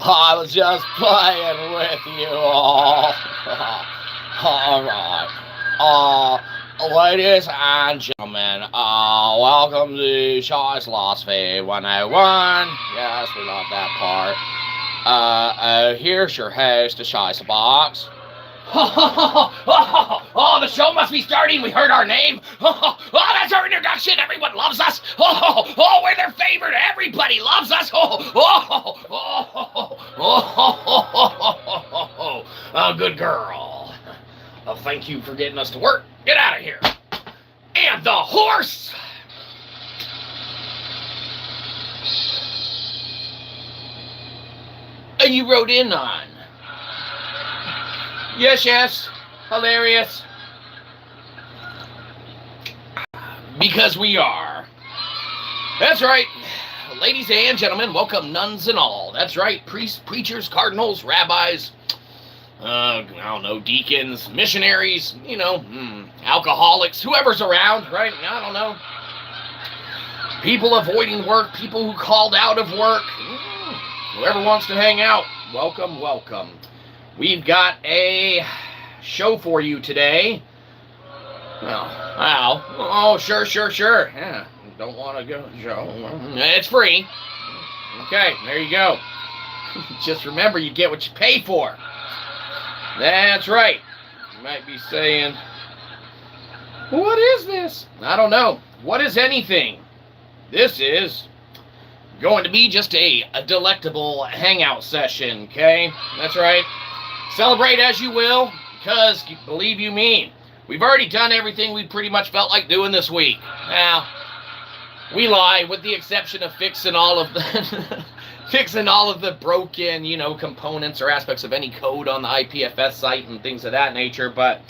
I was just playing with you all. Alright. Ladies and gentlemen, welcome to Shyzalosophy 101. Yes, we love that part. Here's your host, the Shyzabox. Oh, the show must be starting. We heard our name. Oh, that's our introduction. Everyone loves us. Oh, we're their favorite. Everybody loves us. Oh, good girl. Oh, thank you for getting us to work. Get out of here. And the horse. And you rode in on. Yes, hilarious. Because we are. That's right. Ladies and gentlemen, welcome nuns and all. That's right. Priests, preachers, cardinals, rabbis, I don't know, deacons, missionaries, alcoholics, whoever's around, right? I don't know. People avoiding work, people who called out of work, whoever wants to hang out, welcome, welcome. We've got a show for you today. Oh, sure. Yeah, don't want to go show. It's free. Okay, there you go. Just remember, you get what you pay for. That's right. You might be saying, what is this? I don't know. What is anything? This is going to be just a delectable hangout session, okay? That's right. Celebrate as you will, because, believe you me, we've already done everything we pretty much felt like doing this week. Now, we lie, with the exception of fixing all of the broken, components or aspects of any code on the ipfs site and things of that nature. But,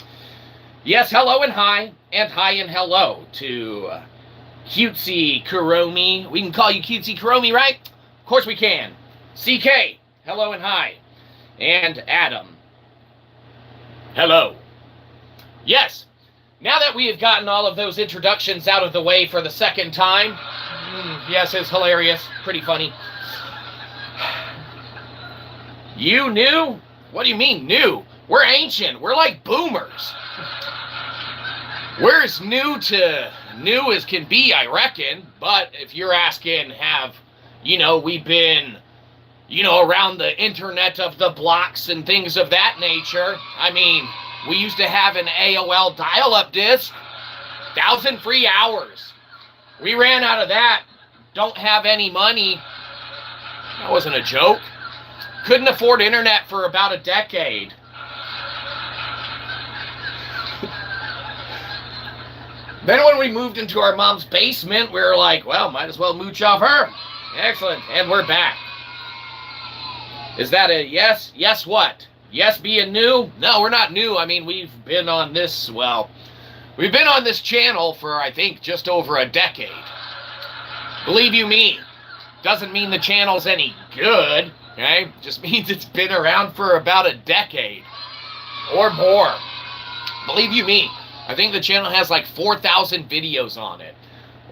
yes, hello and hi and hello to Cutesy Kuromi. We can call you Cutesy Kuromi, right? Of course we can. CK, hello and hi. And Adam, hello. Yes, now that we have gotten all of those introductions out of the way for the second time, yes, it's hilarious, pretty funny. You new? What do you mean new? We're ancient, we're like boomers. We're as new as can be, I reckon, but if you're asking, we've been around the internet of the blocks and things of that nature. I mean, we used to have an AOL dial-up disc, 1,000 free hours. We ran out of that. Don't have any money. That wasn't a joke. Couldn't afford internet for about a decade. Then when we moved into our mom's basement, we were like, well, might as well mooch off her. Excellent, and we're back. Is that a yes? Yes what? Yes being new? No, we're not new. I mean, we've been on this channel for, I think, just over a decade. Believe you me, doesn't mean the channel's any good, okay? Just means it's been around for about a decade or more. Believe you me, I think the channel has like 4,000 videos on it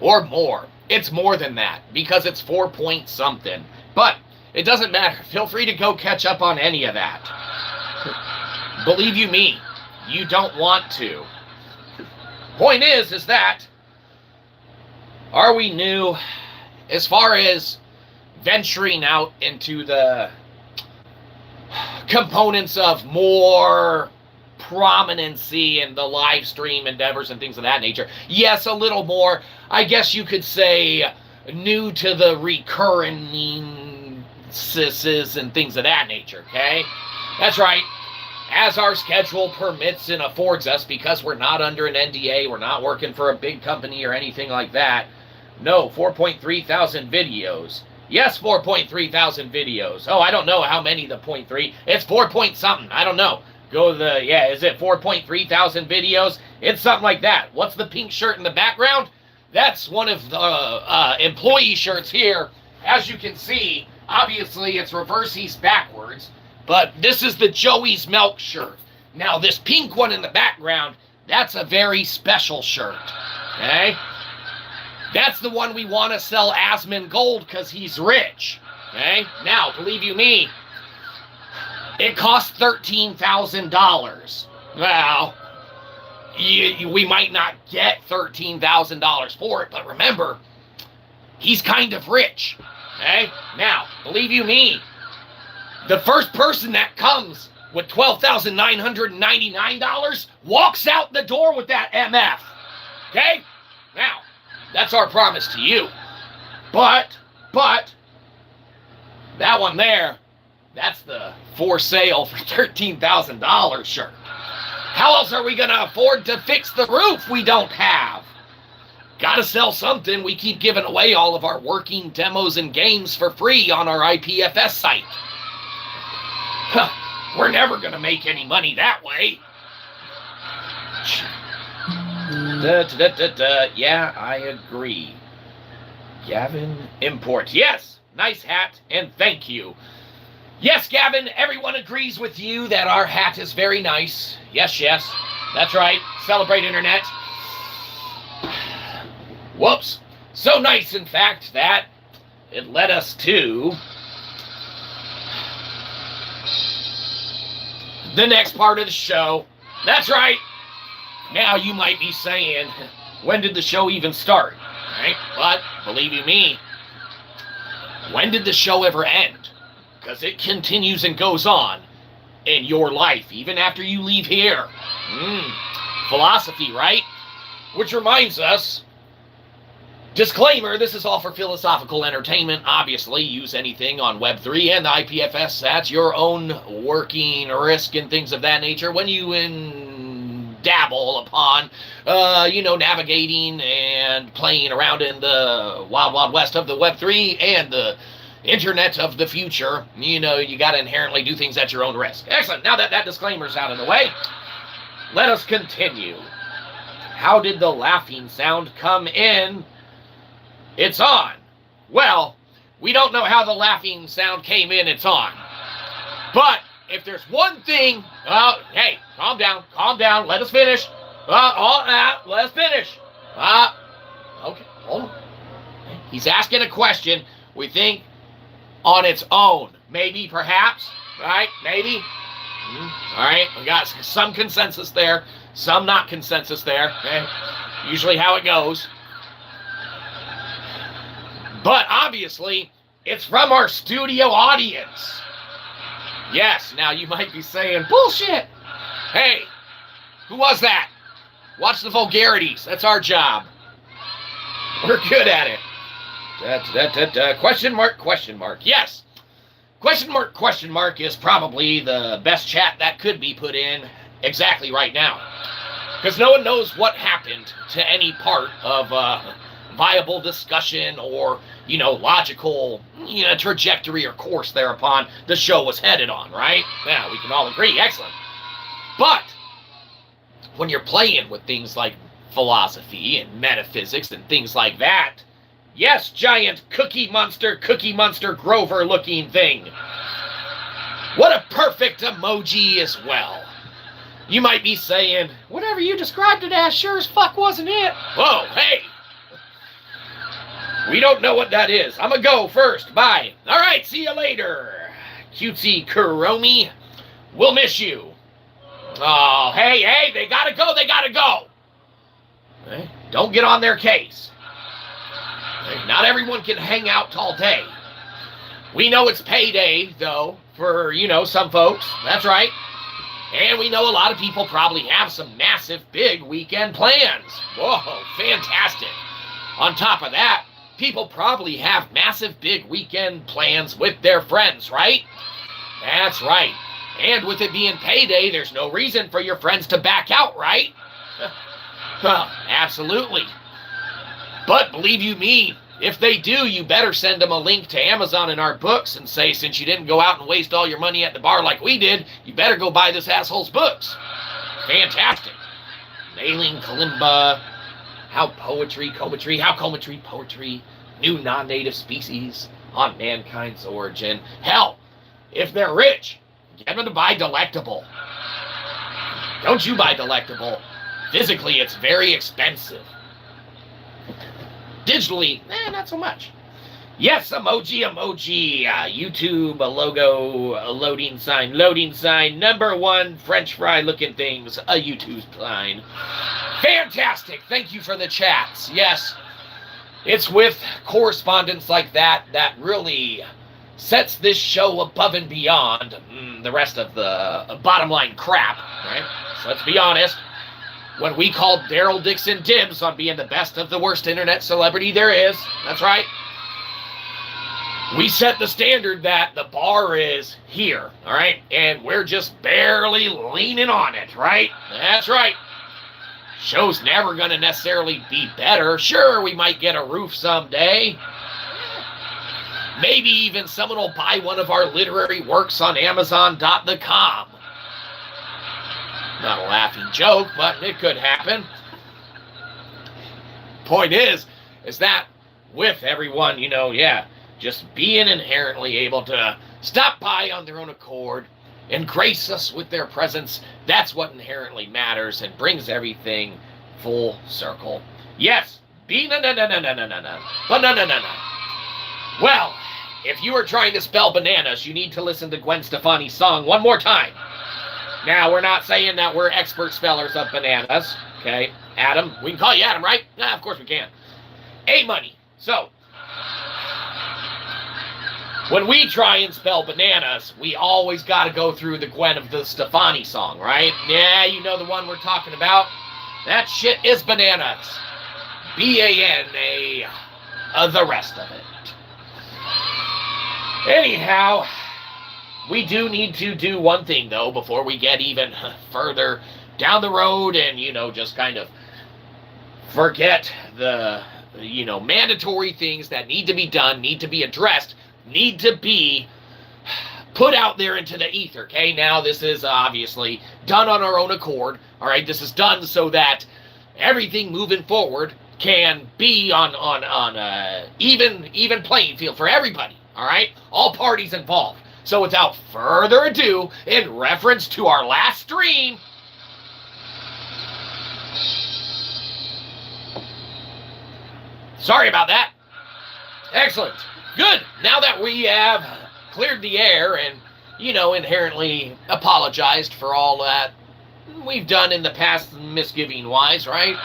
or more. It's more than that because it's 4 point something. But it doesn't matter. Feel free to go catch up on any of that. Believe you me, you don't want to. Point is that, are we new as far as venturing out into the components of more prominency in the live stream endeavors and things of that nature. Yes, a little more, I guess you could say, new to the recurring and things of that nature, okay? That's right. As our schedule permits and affords us, because we're not under an NDA, we're not working for a big company or anything like that. No, 4.3 thousand videos. Yes, 4.3 thousand videos. Oh, I don't know how many the 0.3. It's 4 point something. I don't know. Go to the, yeah, is it 4.3 thousand videos? It's something like that. What's the pink shirt in the background? That's one of the employee shirts here. As you can see, obviously it's reverse backwards. But this is the Joey's Milk shirt. Now, this pink one in the background, that's a very special shirt, okay? That's the one we want to sell Asmon Gold because he's rich, okay? Now, believe you me, it costs $13,000. Well, we might not get $13,000 for it, but remember, he's kind of rich, okay? Now, believe you me, the first person that comes with $12,999 walks out the door with that MF. Okay? Now, that's our promise to you. But, that one there, that's the for sale for $13,000 shirt. How else are we going to afford to fix the roof we don't have? Gotta sell something. We keep giving away all of our working demos and games for free on our ipfs site. We're never going to make any money that way. Yeah, I agree. Gavin Import. Yes, nice hat, and thank you. Yes, Gavin, everyone agrees with you that our hat is very nice. Yes, yes, that's right. Celebrate Internet. Whoops. So nice, in fact, that it led us to the next part of the show. That's right. Now you might be saying, when did the show even start? Right? But believe you me, when did the show ever end? Because it continues and goes on in your life, even after you leave here. Philosophy, right? Which reminds us, disclaimer, this is all for philosophical entertainment. Obviously, use anything on Web3 and the IPFS at your own working risk and things of that nature when you dabble upon, navigating and playing around in the wild, wild west of the Web3 and the internet of the future. You got to inherently do things at your own risk. Excellent. Now that disclaimer's out of the way, let us continue. How did the laughing sound come in? It's on. Well, we don't know how the laughing sound came in. It's on. But if there's one thing, hey, calm down, let us finish. Let us finish. Okay, hold on. He's asking a question, we think, on its own. Maybe, perhaps, right? Maybe. All right, we got some consensus there, some not consensus there. Okay? Usually how it goes. But obviously, it's from our studio audience. Yes, now you might be saying, bullshit. Hey, who was that? Watch the vulgarities. That's our job. We're good at it. Question mark, question mark. Yes. Question mark is probably the best chat that could be put in exactly right now. Because no one knows what happened to any part of viable discussion or, logical trajectory or course thereupon the show was headed on, right? Yeah, we can all agree. Excellent. But when you're playing with things like philosophy and metaphysics and things like that, yes, giant Cookie Monster Grover looking thing. What a perfect emoji as well. You might be saying, whatever you described it as sure as fuck wasn't it. Whoa, hey. We don't know what that is. I'm gonna go first. Bye. All right, see you later. Cutesy Kuromi. We'll miss you. Oh, hey, they gotta go. Okay? Don't get on their case. Okay? Not everyone can hang out all day. We know it's payday, though, for, some folks. That's right. And we know a lot of people probably have some massive, big weekend plans. Whoa, fantastic. On top of that, people probably have massive, big weekend plans with their friends, right? That's right. And with it being payday, there's no reason for your friends to back out, right? Well, absolutely. But believe you me, if they do, you better send them a link to Amazon in our books and say, since you didn't go out and waste all your money at the bar like we did, you better go buy this asshole's books. Fantastic. Nailing Kalimba, how poetry, new non-native species on mankind's origin. Hell, if they're rich, get them to buy De-Lektable. Don't you buy De-Lektable. Physically, it's very expensive. Digitally, not so much. Yes, emoji, YouTube, a logo, a loading sign, #1, French fry looking things, a YouTube sign. Fantastic. Thank you for the chats. Yes, it's with correspondence like that that really sets this show above and beyond the rest of the bottom line crap, right? So let's be honest. When we called Daryl Dixon dibs on being the best of the worst internet celebrity there is, that's right, we set the standard that the bar is here, all right? And we're just barely leaning on it, right? That's right. Show's never going to necessarily be better. Sure, we might get a roof someday. Maybe even someone will buy one of our literary works on Amazon.com. Not a laughing joke, but it could happen. Point is that with everyone, just being inherently able to stop by on their own accord and grace us with their presence, that's what inherently matters and brings everything full circle. Yes, banana. Well, if you are trying to spell bananas, you need to listen to Gwen Stefani's song one more time. Now, we're not saying that we're expert spellers of bananas, okay? Adam, we can call you Adam, right? Yeah, of course we can. A-Money. So, when we try and spell bananas, we always got to go through the Gwen of the Stefani song, right? Yeah, you know the one we're talking about? That shit is bananas. B-A-N-A, the rest of it. Anyhow, we do need to do one thing, though, before we get even further down the road and, just kind of forget the, mandatory things that need to be done, need to be addressed, need to be put out there into the ether, okay? Now, this is obviously done on our own accord, all right? This is done so that everything moving forward can be on even playing field for everybody, all right? All parties involved. So without further ado, in reference to our last stream, sorry about that. Excellent. Good. Now that we have cleared the air and, inherently apologized for all that we've done in the past misgiving-wise, right?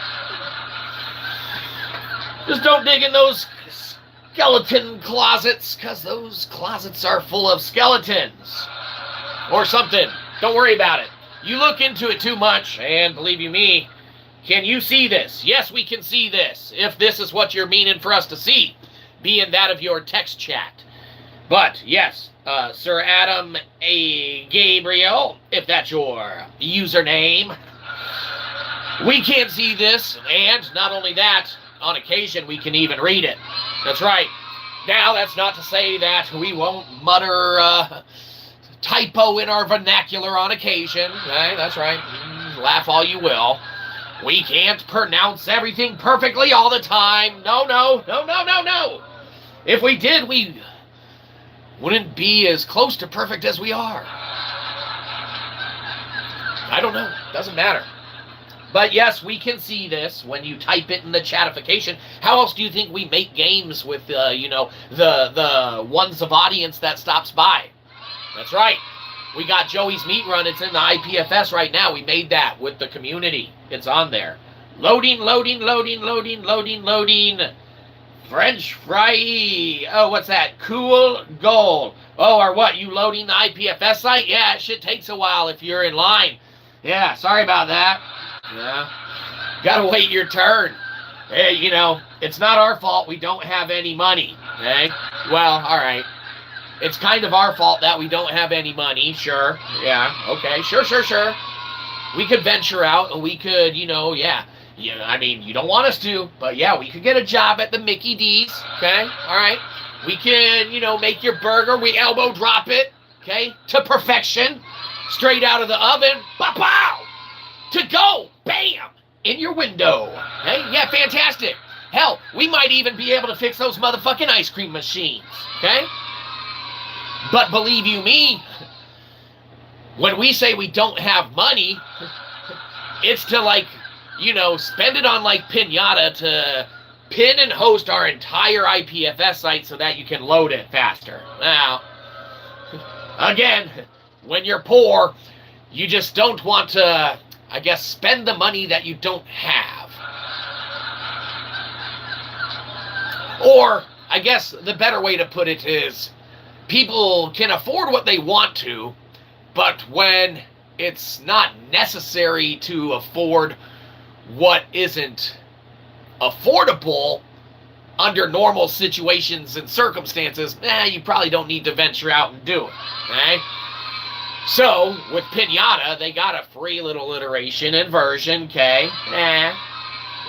Just don't dig in those skeleton closets, because those closets are full of skeletons. Or something. Don't worry about it. You look into it too much, and believe you me, can you see this? Yes, we can see this, if this is what you're meaning for us to see, being that of your text chat. But, yes, Sir Adam A. Gabriel, if that's your username, we can't see this, and not only that, on occasion we can even read it. That's right. Now, that's not to say that we won't mutter typo in our vernacular on occasion. Right? That's right. Laugh all you will. We can't pronounce everything perfectly all the time. No. If we did, we wouldn't be as close to perfect as we are. I don't know. Doesn't matter. But yes, we can see this when you type it in the chatification. How else do you think we make games with, the ones of audience that stops by? That's right. We got Joey's Meat Run. It's in the ipfs right now. We made that with the community. It's on there. Loading. French fry. Oh, what's that? Cool gold. Oh, or what? You loading the ipfs site? Yeah, it shit takes a while if you're in line. Yeah, sorry about that. Yeah. Gotta wait your turn. Hey, you know, it's not our fault we don't have any money. Okay? Well, alright. It's kind of our fault that we don't have any money. Sure. Yeah. Okay. Sure. We could venture out and we could, you know, yeah. I mean, you don't want us to, but yeah, we could get a job at the Mickey D's. Okay. All right. We can, you know, make your burger. We elbow drop it. Okay. To perfection. Straight out of the oven. Pow! To go. Bam! In your window. Hey, yeah, fantastic. Hell, we might even be able to fix those motherfucking ice cream machines. Okay? But believe you me, when we say we don't have money, it's to, like, you know, spend it on, like, Pinata to pin and host our entire ipfs site so that you can load it faster. Now, again, when you're poor, you just don't want to, I guess, spend the money that you don't have. Or, I guess the better way to put it is, people can afford what they want to, but when it's not necessary to afford what isn't affordable under normal situations and circumstances, you probably don't need to venture out and do it, okay? So, with Pinata, they got a free little iteration and version, okay?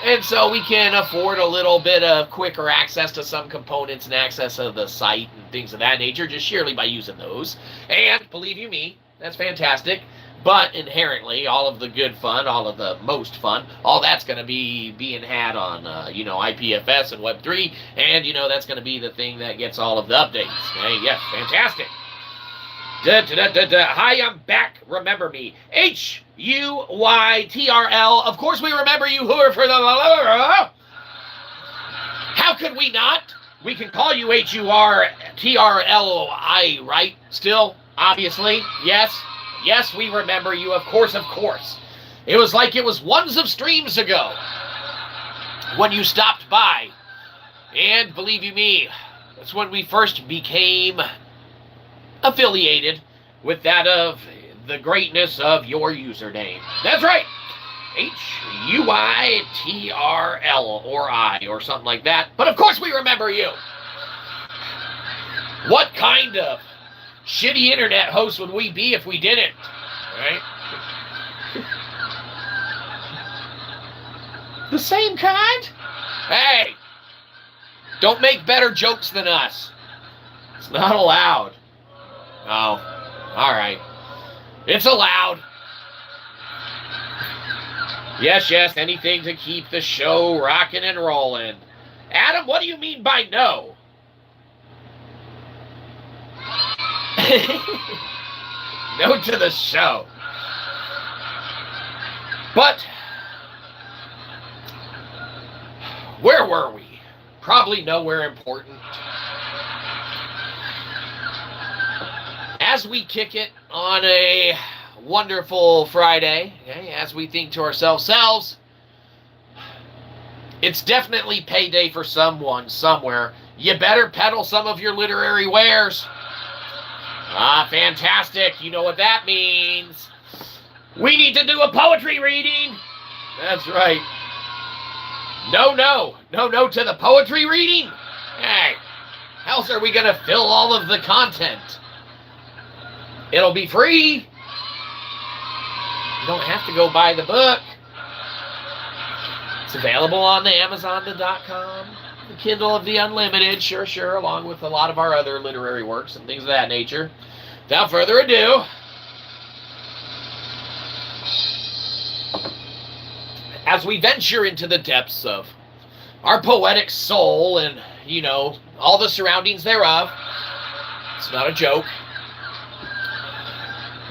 And so we can afford a little bit of quicker access to some components and access to the site and things of that nature just sheerly by using those. And, believe you me, that's fantastic. But inherently, all of the good fun, all of the most fun, all that's going to be being had on, you know, ipfs and Web3. And, you know, that's going to be the thing that gets all of the updates. Okay? Yes, fantastic. Hi, I'm back. Remember me. H-U-Y-T-R-L. Of course we remember you, Hoover, for the... How could we not? We can call you H-U-R-T-R-L-I, right? Still, obviously. Yes. Yes, we remember you. Of course. It was like it was ones of streams ago when you stopped by. And believe you me, that's when we first became affiliated with that of the greatness of your username. That's right. H-U-I-T-R-L or I or something like that. But of course we remember you. What kind of shitty internet host would we be if we didn't? Right? The same kind? Hey! Don't make better jokes than us. It's not allowed. Oh, alright. It's allowed. Yes, anything to keep the show rocking and rolling. Adam, what do you mean by no? No to the show. But, where were we? Probably nowhere important. As we kick it on a wonderful Friday, okay, as we think to ourselves, it's definitely payday for someone, somewhere. You better peddle some of your literary wares. Ah, fantastic. You know what that means. We need to do a poetry reading. That's right. No to the poetry reading? Hey, how else are we going to fill all of the content? It'll be free. You don't have to go buy the book. It's available on the Amazon.com, the Kindle of the Unlimited, sure, along with a lot of our other literary works and things of that nature. Without further ado, as we venture into the depths of our poetic soul and, you know, all the surroundings thereof, it's not a joke.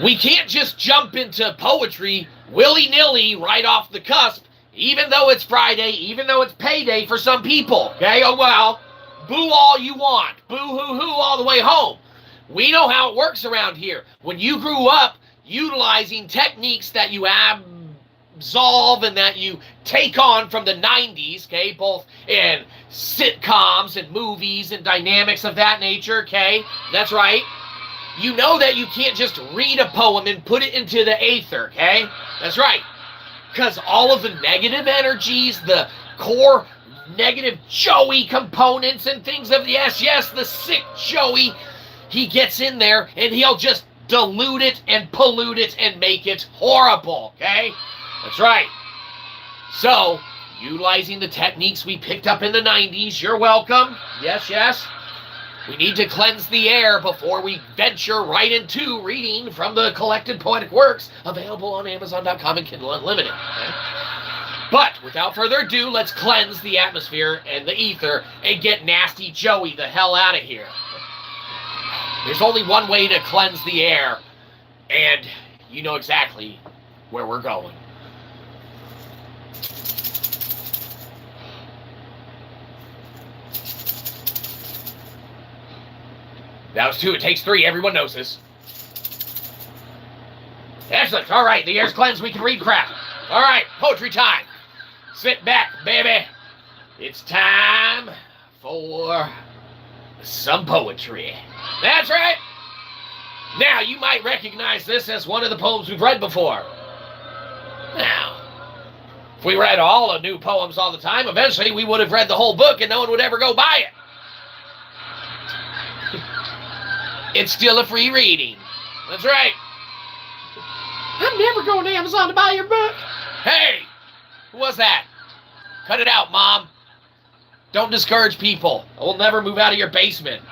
We can't just jump into poetry willy-nilly right off the cusp, even though it's Friday, even though it's payday for some people, okay? Oh, well, boo all you want. Boo-hoo-hoo all the way home. We know how it works around here. When you grew up utilizing techniques that you absolve and that you take on from the 90s, okay, both in sitcoms and movies and dynamics of that nature, okay? That's right. You know that you can't just read a poem and put it into the aether, okay? That's right. Because all of the negative energies, the core negative Joey components and things of yes, the sick Joey, he gets in there and he'll just dilute it and pollute it and make it horrible, okay? That's right. So, utilizing the techniques we picked up in the 90s, you're welcome. Yes. We need to cleanse the air before we venture right into reading from the collected poetic works available on Amazon.com and Kindle Unlimited. Okay? But without further ado, let's cleanse the atmosphere and the ether and get Nasty Joey the hell out of here. There's only one way to cleanse the air, and you know exactly where we're going. That was 2. It takes 3. Everyone knows this. Excellent. All right, the air's cleansed. We can read crap. All right, poetry time. Sit back, baby. It's time for some poetry. That's right. Now, you might recognize this as one of the poems we've read before. Now, if we read all the new poems all the time, eventually we would have read the whole book and no one would ever go buy it. It's still a free reading. That's right. I'm never going to Amazon to buy your book. Hey, who was that? Cut it out, Mom. Don't discourage people. I will never move out of your basement.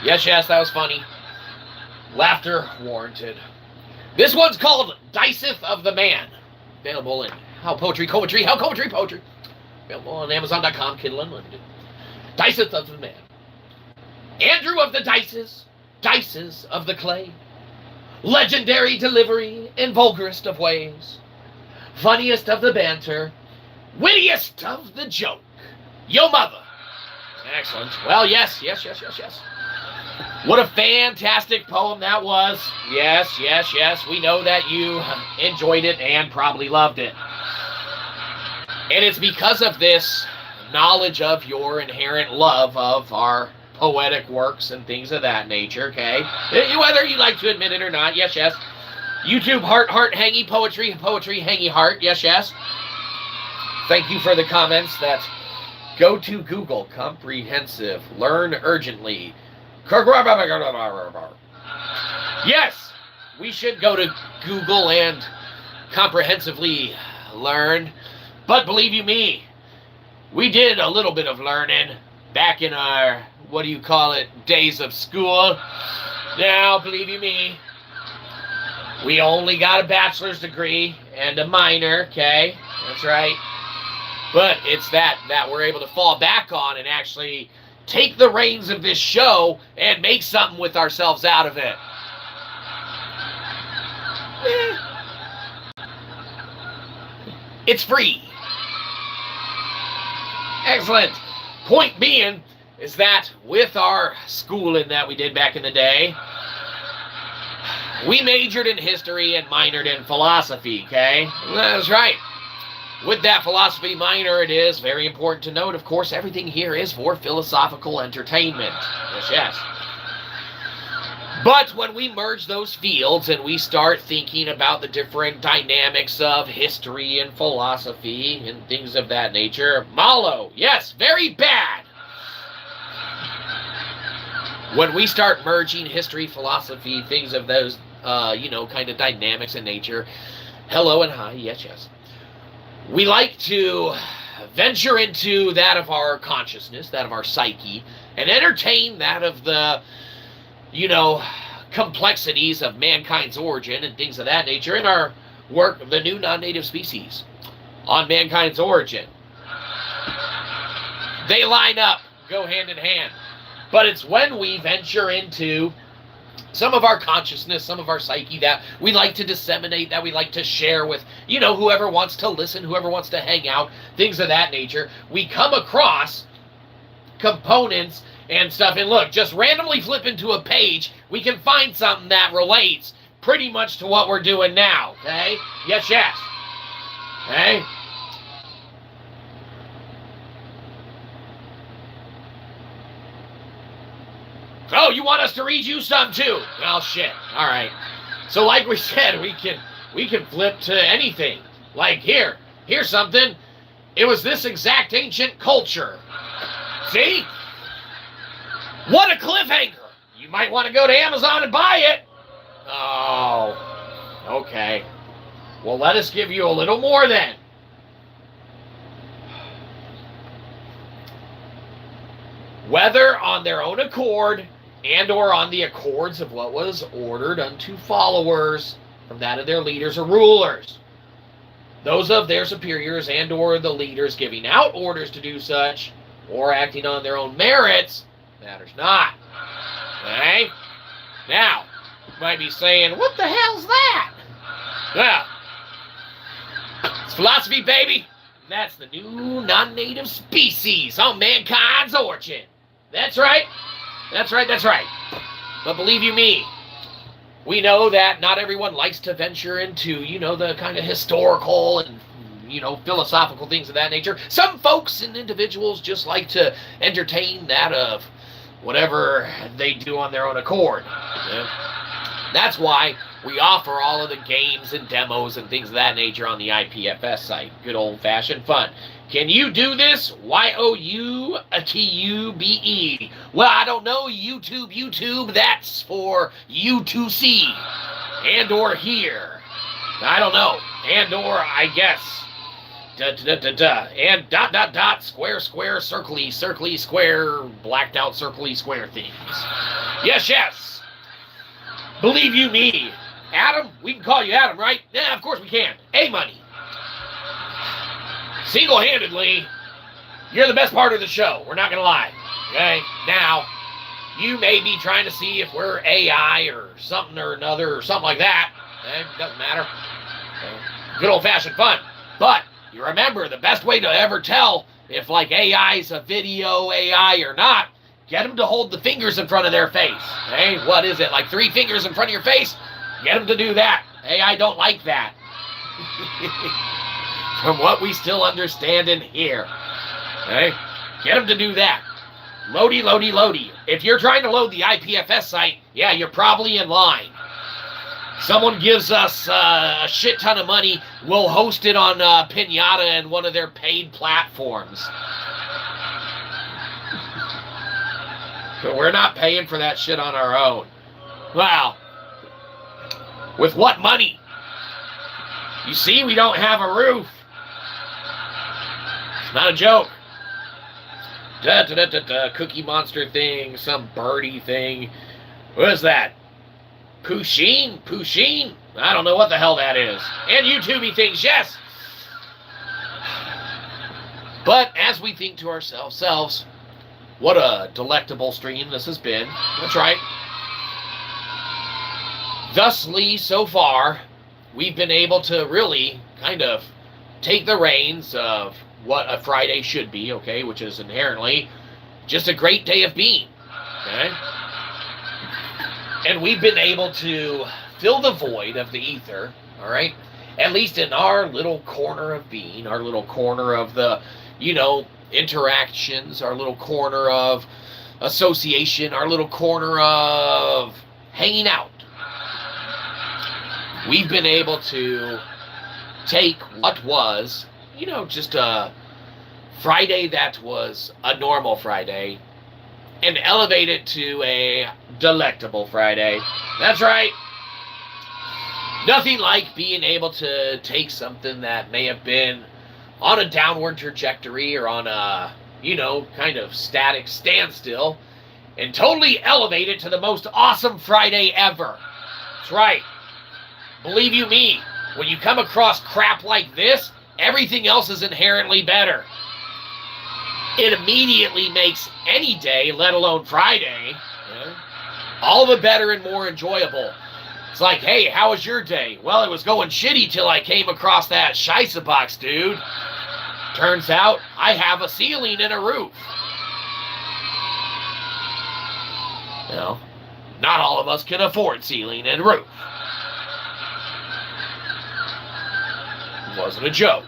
Yes, that was funny. Laughter warranted. This one's called Diceth of the Man. Available in How Poetry. Available on Amazon.com, Kindle Unlimited. Diceth of the Man. Andrew of the dices of the clay. Legendary delivery in vulgarest of ways. Funniest of the banter. Wittiest of the joke. Yo mother. Excellent. Well, yes. What a fantastic poem that was. Yes. We know that you enjoyed it and probably loved it. And it's because of this knowledge of your inherent love of our poetic works and things of that nature, okay? Whether you like to admit it or not, yes. YouTube, heart, hangy, poetry, hangy, heart, yes. Thank you for the comments that go to Google, comprehensive, learn urgently. Yes, we should go to Google and comprehensively learn, but believe you me, we did a little bit of learning back in our, days of school. Now, believe you me, we only got a bachelor's degree and a minor, okay? That's right. But it's that we're able to fall back on and actually take the reins of this show and make something with ourselves out of it. It's free. Excellent. Point being is that with our schooling that we did back in the day, we majored in history and minored in philosophy, okay? That's right. With that philosophy minor, it is very important to note, of course, everything here is for philosophical entertainment. Yes. But when we merge those fields and we start thinking about the different dynamics of history and philosophy and things of that nature, malo, yes, very bad. When we start merging history, philosophy, things of those, kind of dynamics in nature, hello and hi, yes. We like to venture into that of our consciousness, that of our psyche, and entertain that of the, complexities of mankind's origin and things of that nature in our work, The New Non-Native Species, on mankind's origin. They line up, go hand in hand. But it's when we venture into some of our consciousness, some of our psyche that we like to disseminate, that we like to share with, whoever wants to listen, whoever wants to hang out, things of that nature. We come across components and stuff, and look, just randomly flip into a page, we can find something that relates pretty much to what we're doing now, okay? Yes. Okay? you want us to read you some too? Well, shit. All right. So like we said, we can flip to anything. Like here's something. It was this exact ancient culture. See? What a cliffhanger. You might want to go to Amazon and buy it. Oh, okay. Well, let us give you a little more then. Whether on their own accord and or on the accords of what was ordered unto followers from that of their leaders or rulers, those of their superiors and or the leaders giving out orders to do such, or acting on their own merits, matters not. Okay? Now, you might be saying, what the hell's that? Well, it's philosophy, baby. That's the new non-native species on mankind's origin. That's right. That's right, that's right. But believe you me, we know that not everyone likes to venture into, the kind of historical and, philosophical things of that nature. Some folks and individuals just like to entertain that of whatever they do on their own accord. Yeah. That's why we offer all of the games and demos and things of that nature on the ipfs site. Good old-fashioned fun. Can you do this? YOUTUBE. Well, I don't know. YouTube. That's for you to see. And or hear. I don't know. And or, I guess. And ... Square, circly, square, blacked out, circly, square things. Yes. Believe you me. Adam? We can call you Adam, right? Yeah, of course we can. A-Money. Single-handedly, you're the best part of the show. We're not going to lie. Okay? Now, you may be trying to see if we're AI or something or another or something like that. Okay? Doesn't matter. Okay? Good old-fashioned fun. But you remember, the best way to ever tell if, like, AI's a video AI or not, get them to hold the fingers in front of their face. Okay? What is it? Like 3 fingers in front of your face? Get them to do that. AI don't like that. From what we still understand and hear. Okay? Get them to do that. Loady. If you're trying to load the IPFS site, yeah, you're probably in line. Someone gives us a shit ton of money, we'll host it on Pinata and one of their paid platforms. But we're not paying for that shit on our own. Wow. With what money? You see, we don't have a roof. It's not a joke. Cookie Monster thing, some birdie thing. What is that? Pusheen? I don't know what the hell that is. And YouTubey things, yes. But as we think to ourselves, what a delectable stream this has been. That's right. Thusly, so far, we've been able to really kind of take the reins of what a Friday should be, okay, which is inherently just a great day of being, okay? And we've been able to fill the void of the ether, all right? At least in our little corner of being, our little corner of the, interactions, our little corner of association, our little corner of hanging out. We've been able to take what was, just a Friday that was a normal Friday and elevate it to a delectable Friday. That's right. Nothing like being able to take something that may have been on a downward trajectory or on a, kind of static standstill and totally elevate it to the most awesome Friday ever. That's right. Believe you me, when you come across crap like this, everything else is inherently better. It immediately makes any day, let alone Friday, all the better and more enjoyable. It's like, hey, how was your day? Well, it was going shitty till I came across that Shyzabox, dude. Turns out I have a ceiling and a roof. Not all of us can afford ceiling and roof. It wasn't a joke.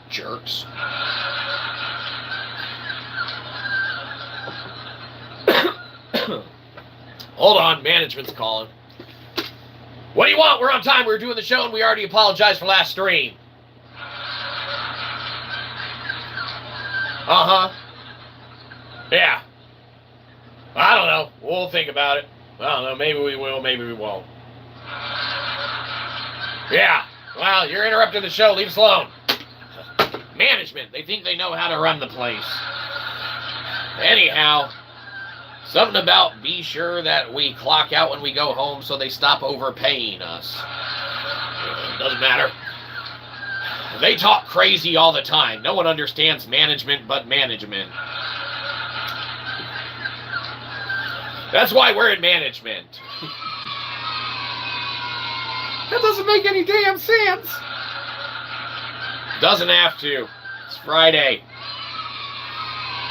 Jerks. Hold on, management's calling. What do you want? We're on time. We were doing the show, and we already apologized for last stream. Uh-huh. Yeah. I don't know. We'll think about it. I don't know. Maybe we will. Maybe we won't. Yeah. Well, you're interrupting the show. Leave us alone. Management. They think they know how to run the place. Anyhow, something about be sure that we clock out when we go home so they stop overpaying us. Doesn't matter. They talk crazy all the time. No one understands management but management. That's why we're in management. That doesn't make any damn sense. Doesn't have to. It's Friday.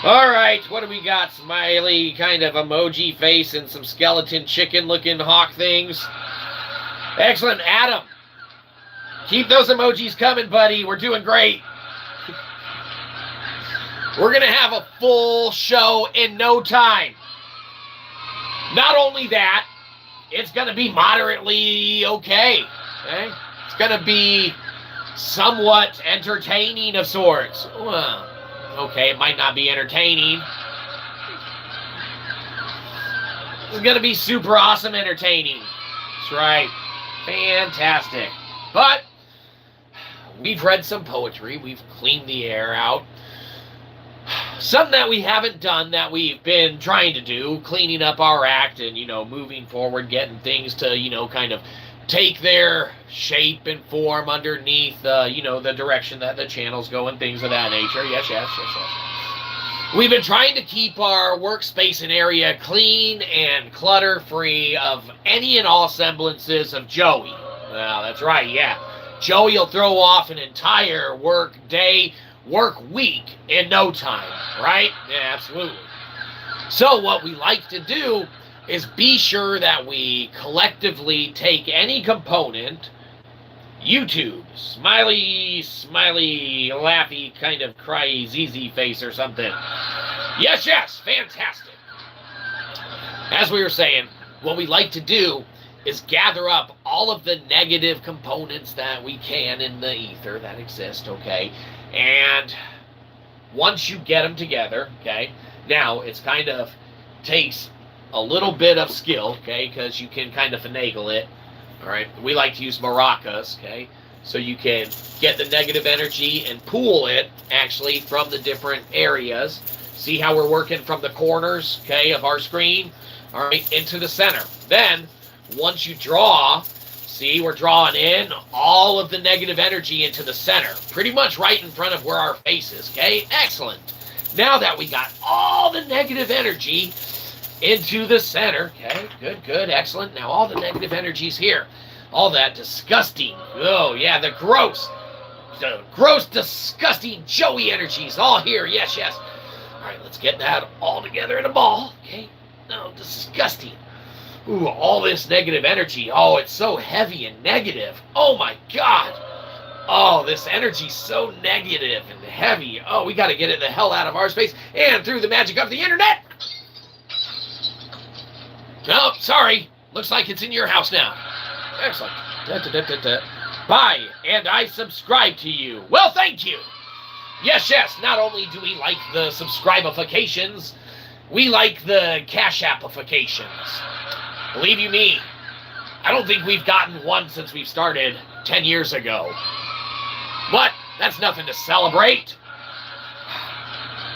All right, what do we got? Smiley kind of emoji face and some skeleton chicken looking hawk things. Excellent. Adam, keep those emojis coming, buddy. We're doing great. We're going to have a full show in no time. Not only that, it's going to be moderately okay. It's going to be somewhat entertaining of sorts. Well, okay, it might not be entertaining. It's going to be super awesome entertaining. That's right. Fantastic. But we've read some poetry. We've cleaned the air out. Something that we haven't done that we've been trying to do, cleaning up our act and, moving forward, getting things to, kind of take their shape and form underneath, the direction that the channel's go and things of that nature. Yes. We've been trying to keep our workspace and area clean and clutter-free of any and all semblances of Joey. Well, that's right, yeah. Joey will throw off an entire work day, work week in no time, right? Yeah, absolutely. So what we like to do is be sure that we collectively take any component, YouTube, smiley, laughy, kind of cry, ZZ face or something. Yes, fantastic. As we were saying, what we like to do is gather up all of the negative components that we can in the ether that exist, okay? And once you get them together, okay, now it's kind of takes a little bit of skill, okay, because you can kind of finagle it, all right? We like to use maracas, okay, so you can get the negative energy and pool it, actually, from the different areas. See how we're working from the corners, okay, of our screen, all right, into the center. Then, once you draw, see, we're drawing in all of the negative energy into the center, pretty much right in front of where our face is, okay? Excellent. Now that we got all the negative energy into the center, okay, good, excellent. Now all the negative energy's here. All that disgusting, oh yeah, the gross, disgusting Joey energies all here, yes. All right, let's get that all together in a ball, okay? No, disgusting. Ooh, all this negative energy. Oh, it's so heavy and negative. Oh, my God. Oh, this energy's so negative and heavy. Oh, we got to get it the hell out of our space and through the magic of the internet. No, sorry. Looks like it's in your house now. Excellent. Bye, and I subscribe to you. Well, thank you. Yes. Not only do we like the subscribifications, we like the Cashappifications. Believe you me, I don't think we've gotten one since we've started 10 years ago. But that's nothing to celebrate.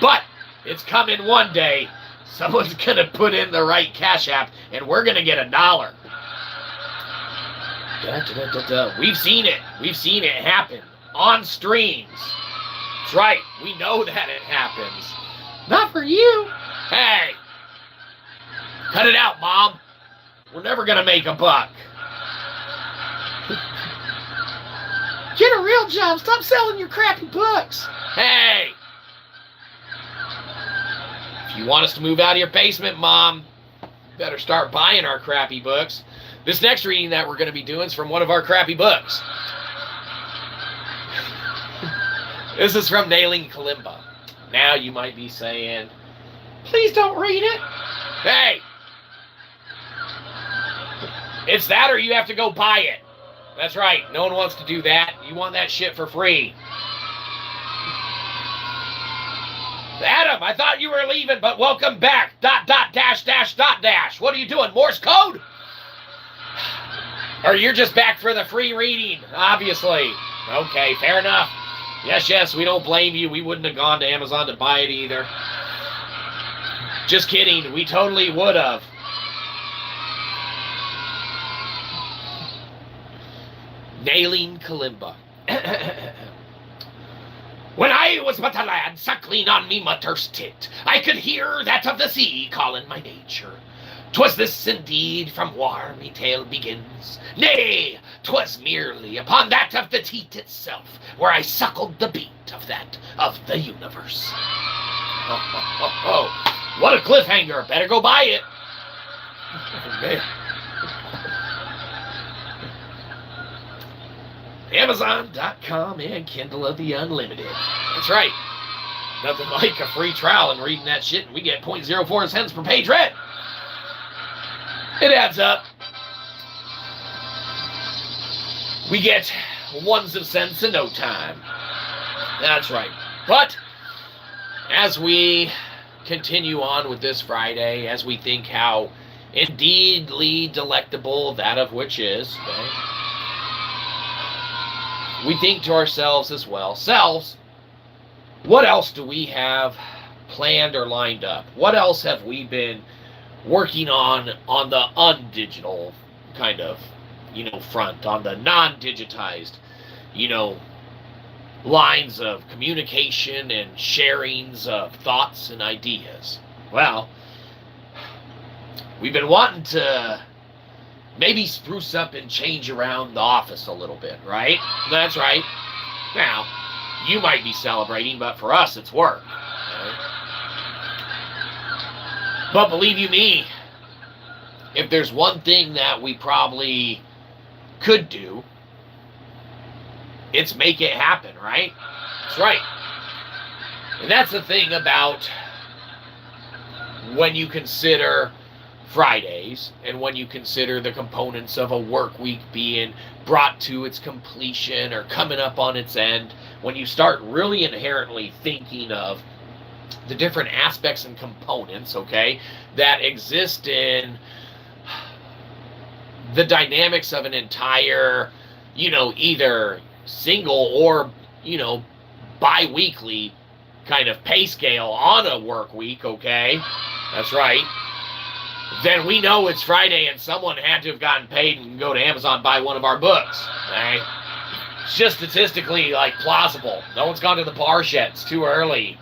But it's coming one day. Someone's going to put in the right Cash App, and we're going to get $1. We've seen it. We've seen it happen on streams. That's right. We know that it happens. Not for you. Hey. Cut it out, Mom. We're never going to make a buck. Get a real job. Stop selling your crappy books. Hey. If you want us to move out of your basement, Mom, you better start buying our crappy books. This next reading that we're going to be doing is from one of our crappy books. This is from Nailing Kalimba. Now you might be saying, please don't read it. Hey. It's that or you have to go buy it. That's right. No one wants to do that. You want that shit for free. Adam, I thought you were leaving, but welcome back. ... Dash. What are you doing? Morse code? Or you're just back for the free reading, obviously. Okay, fair enough. Yes, we don't blame you. We wouldn't have gone to Amazon to buy it either. Just kidding. We totally would have. Nailing Kalimba. When I was but a lad, suckling on me mother's tit, I could hear that of the sea calling my nature. 'Twas this indeed from war me tale begins. Nay, 'twas merely upon that of the teat itself, where I suckled the beat of that of the universe. What a cliffhanger. Better go buy it. Man. Amazon.com and Kindle of the Unlimited. That's right. Nothing like a free trial and reading that shit, and we get 0.04 cents per page read. It adds up. We get ones of cents in no time. That's right. But as we continue on with this Friday, as we think how indeedly delectable that of which is, okay, we think to ourselves as well, selves, what else do we have planned or lined up? What else have we been working on the undigital kind of, front, on the non-digitized, lines of communication and sharings of thoughts and ideas? Well, we've been wanting to maybe spruce up and change around the office a little bit, right? That's right. Now, you might be celebrating, but for us, it's work. Right? But believe you me, if there's one thing that we probably could do, it's make it happen, right? That's right. And that's the thing about when you consider Fridays, and when you consider the components of a work week being brought to its completion or coming up on its end, when you start really inherently thinking of the different aspects and components, okay, that exist in the dynamics of an entire, either single or, bi-weekly kind of pay scale on a work week, okay? That's right. Then we know it's Friday and someone had to have gotten paid and go to Amazon and buy one of our books. Right? It's just statistically, plausible. No one's gone to the bar yet. It's too early.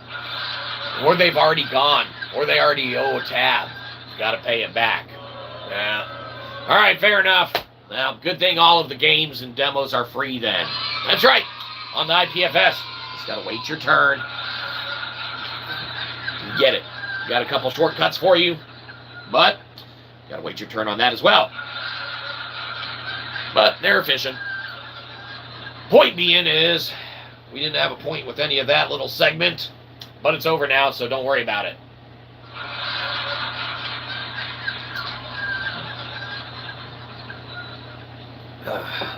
Or they've already gone. Or they already owe a tab. You got to pay it back. Yeah. All right, fair enough. Well, good thing all of the games and demos are free then. That's right. On the ipfs. Just got to wait your turn. You get it. Got a couple shortcuts for you. But, gotta wait your turn on that as well. But, they're efficient. Point being is, we didn't have a point with any of that little segment, but it's over now, so don't worry about it.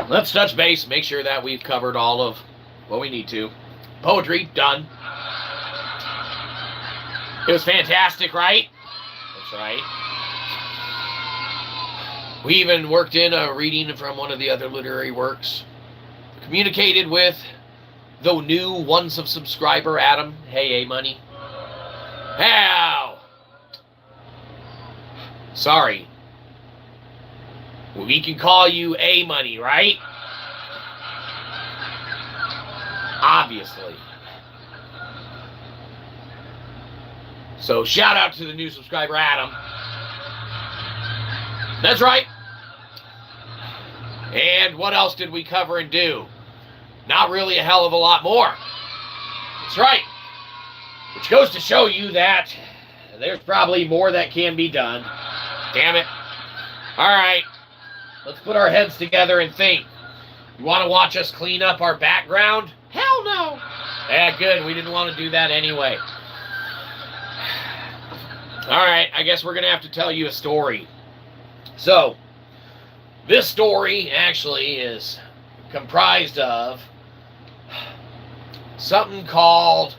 Let's touch base, make sure that we've covered all of what we need to. Poetry, done. It was fantastic, right? That's right. We even worked in a reading from one of the other literary works. Communicated with the new ones of subscriber, Adam. Hey, A-Money. How? Sorry. We can call you A-Money, right? Obviously. So shout out to the new subscriber, Adam. That's right. And what else did we cover and do? Not really a hell of a lot more. That's right. Which goes to show you that there's probably more that can be done. Damn it. All right. Let's put our heads together and think. You want to watch us clean up our background? Hell no. Yeah, good. We didn't want to do that anyway. All right. I guess we're going to have to tell you a story. So, This story actually is comprised of something called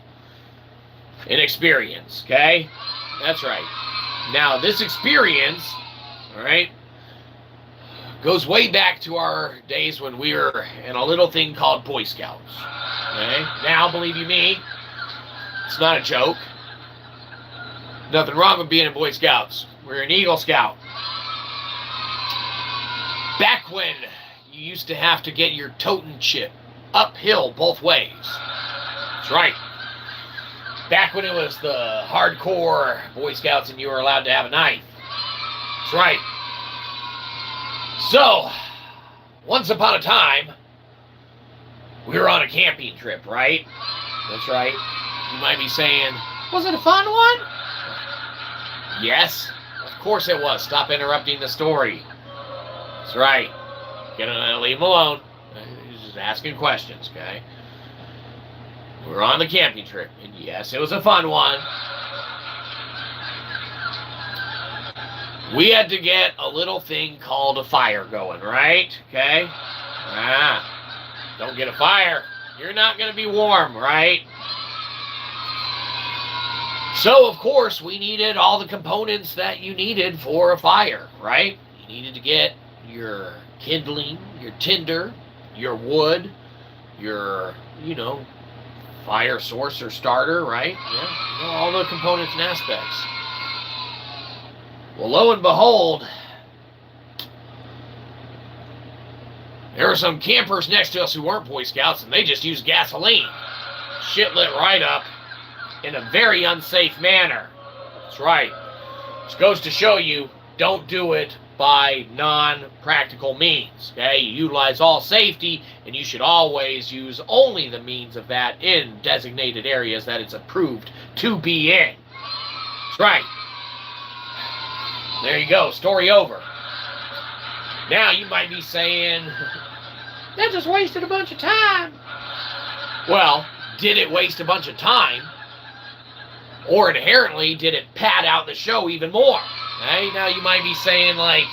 an experience, okay? That's right. Now, this experience, all right, goes way back to our days when we were in a little thing called Boy Scouts, okay? Now, believe you me, it's not a joke. Nothing wrong with being in Boy Scouts. We're an Eagle Scout. Back when you used to have to get your totem chip uphill both ways. That's right. Back when it was the hardcore Boy Scouts and you were allowed to have a knife. That's right. So, once upon a time, we were on a camping trip, right? That's right. You might be saying, was it a fun one? Yes, of course it was. Stop interrupting the story. That's right. Leave him alone. He's just asking questions, okay? We're on the camping trip, and yes, it was a fun one. We had to get a little thing called a fire going, right? Okay? Don't get a fire. You're not going to be warm, right? So, of course, we needed all the components that you needed for a fire, right? You needed to get your kindling, your tinder, your wood, your, fire source or starter, right? Yeah, all the components and aspects. Well, lo and behold, there were some campers next to us who weren't Boy Scouts, and they just used gasoline. Shit lit right up in a very unsafe manner. That's right. This goes to show you, don't do it by non-practical means. Okay? You utilize all safety, and you should always use only the means of that in designated areas that it's approved to be in. That's right. There you go. Story over. Now you might be saying, that just wasted a bunch of time. Well, did it waste a bunch of time? Or inherently, did it pad out the show even more? Okay? Now you might be saying, like,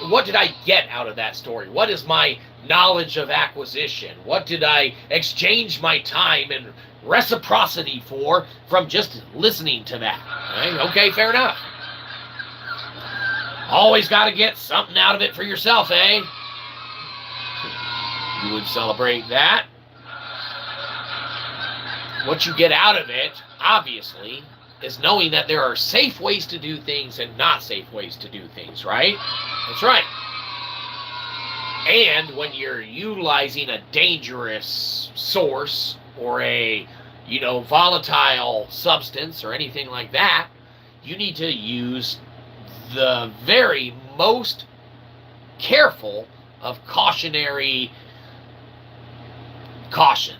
what did I get out of that story? What is my knowledge of acquisition? What did I exchange my time and reciprocity for from just listening to that? Okay, fair enough. Always got to get something out of it for yourself, eh? You would celebrate that. What you get out of it, obviously, is knowing that there are safe ways to do things and not safe ways to do things, right? That's right. And when you're utilizing a dangerous source or a, volatile substance or anything like that, you need to use the very most careful of cautionary cautions.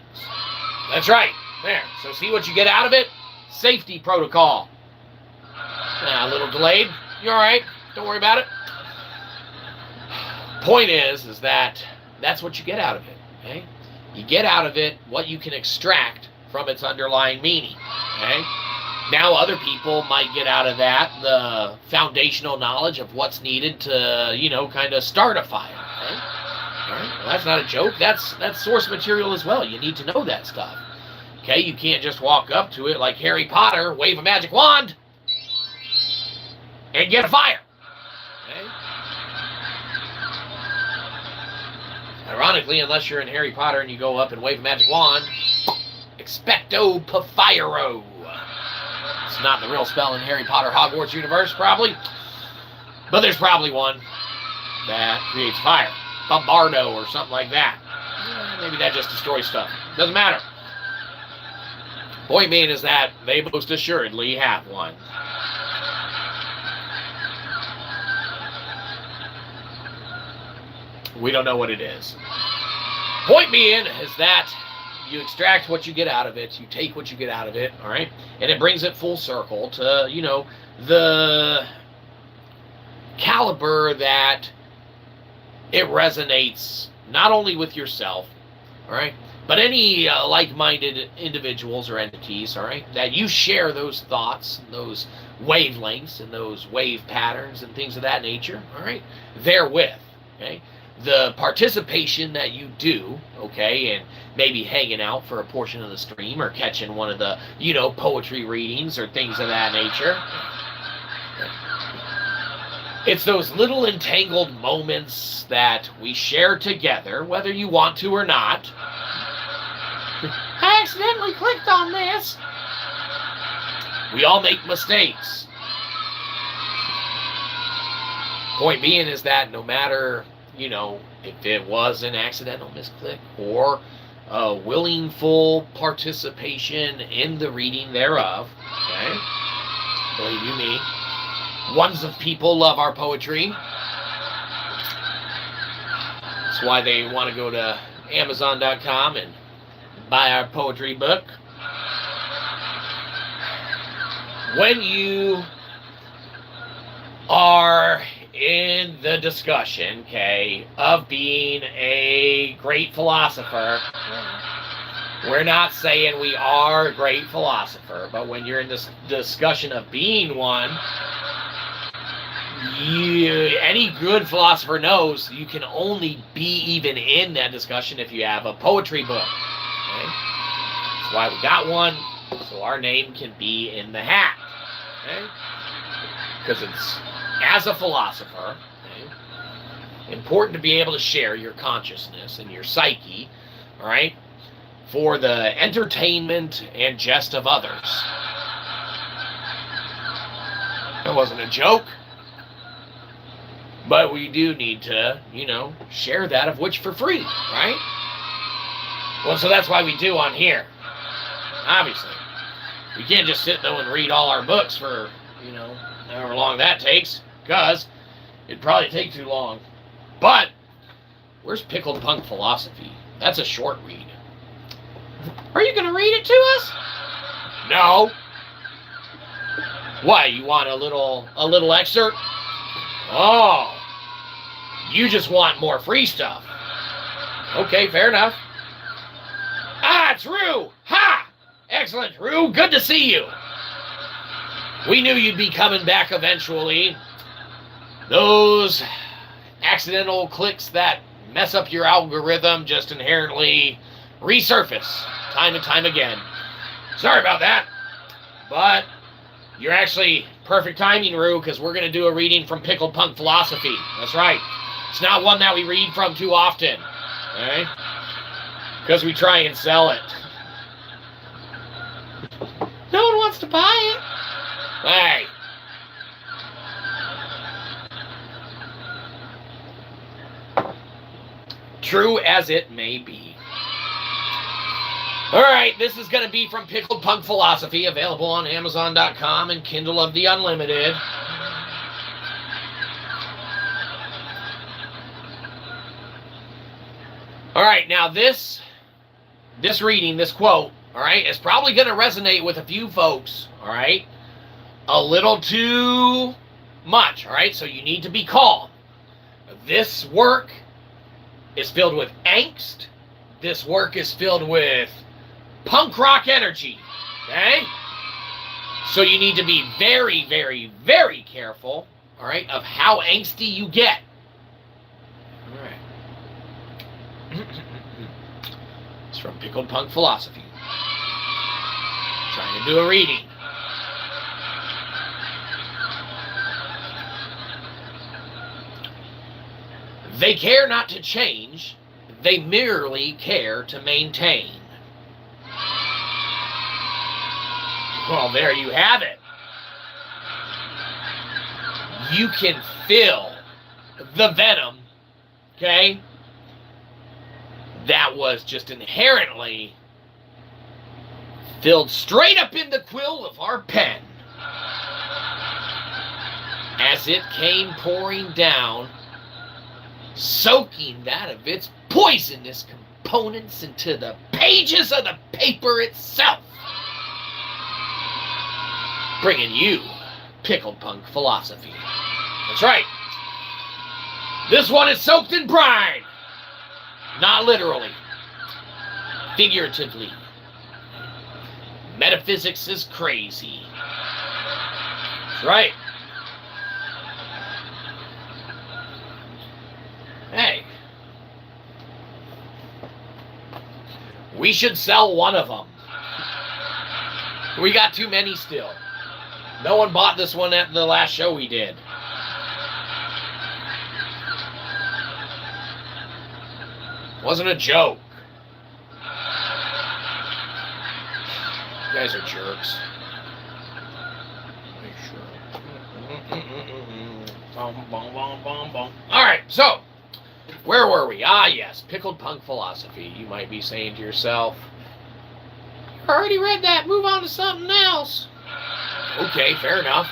That's right. There. So see what you get out of it? Safety protocol. A little delayed. You're all right. Don't worry about it. Point is that that's what you get out of it. Okay? You get out of it what you can extract from its underlying meaning. Okay? Now other people might get out of that the foundational knowledge of what's needed to, kind of start a fire. Okay? All right? Well, that's not a joke. That's source material as well. You need to know that stuff. Okay? You can't just walk up to it like Harry Potter, wave a magic wand, and get a fire. Okay? Ironically, unless you're in Harry Potter and you go up and wave a magic wand, expecto papyro. It's not the real spell in Harry Potter Hogwarts universe, probably. But there's probably one that creates fire. Bombardo or something like that. Maybe that just destroys stuff. Doesn't matter. Point being is that they most assuredly have one. We don't know what it is. Point being is that you extract what you get out of it, you take what you get out of it, all right? And it brings it full circle to, the caliber that it resonates not only with yourself, all right, but any like-minded individuals or entities, all right, that you share those thoughts, those wavelengths, and those wave patterns and things of that nature, all right, therewith. okay? The participation that you do, okay, and maybe hanging out for a portion of the stream or catching one of the, you know, poetry readings or things of that nature. It's those little entangled moments that we share together, whether you want to or not. I accidentally clicked on this. We all make mistakes. Point being is that no matter, you know, if it was an accidental misclick or a willing full participation in the reading thereof, okay? Believe you me, ones of people love our poetry. That's why they want to go to Amazon.com and buy our poetry book. When you are in the discussion, okay, of being a great philosopher, we're not saying we are a great philosopher, but when you're in this discussion of being one, any good philosopher knows you can only be even in that discussion if you have a poetry book. Okay? That's why we got one, so our name can be in the hat. Okay? Because it's, as a philosopher, okay, important to be able to share your consciousness and your psyche, all right, for the entertainment and jest of others. That wasn't a joke. But we do need to, you know, share that of which for free, right? Well, so that's why we do on here. Obviously. We can't just sit, though, and read all our books for, you know, however long that takes, because it'd probably take too long. But, where's Pickled Punk Philosophy? That's a short read. Are you going to read it to us? No. Why, you want a little excerpt? Oh, you just want more free stuff. Okay, fair enough. Ah, it's Rue. Ha! Excellent, Rue. Good to see you. We knew you'd be coming back eventually. Those accidental clicks that mess up your algorithm just inherently resurface time and time again. Sorry about that, but you're actually perfect timing, Rue, because we're going to do a reading from Pickled Punk Philosophy. That's right. It's not one that we read from too often, okay? Because we try and sell it. No one wants to buy it. Hey. True as it may be. All right, this is going to be from Pickled Punk Philosophy, available on Amazon.com and Kindle of the Unlimited. All right, now this reading, this quote, all right, is probably going to resonate with a few folks, all right? A little too much, all right? So you need to be calm. This work is filled with angst. This work is filled with punk rock energy, okay? So you need to be very, very, very careful, all right, of how angsty you get. All right. It's from Pickled Punk Philosophy. Trying to do a reading. They care not to change, they merely care to maintain. Well, there you have it. You can feel the venom, okay, that was just inherently filled straight up in the quill of our pen as it came pouring down, soaking that of its poisonous components into the pages of the paper itself. Bringing you Pickled Punk Philosophy. That's right. This one is soaked in brine. Not literally. Figuratively. Metaphysics is crazy. That's right. We should sell one of them. We got too many still. No one bought this one at the last show we did. Wasn't a joke. You guys are jerks. Alright, so, where were we? Ah, yes, pickled punk philosophy. You might be saying to yourself, I already read that, move on to something else. Okay, fair enough.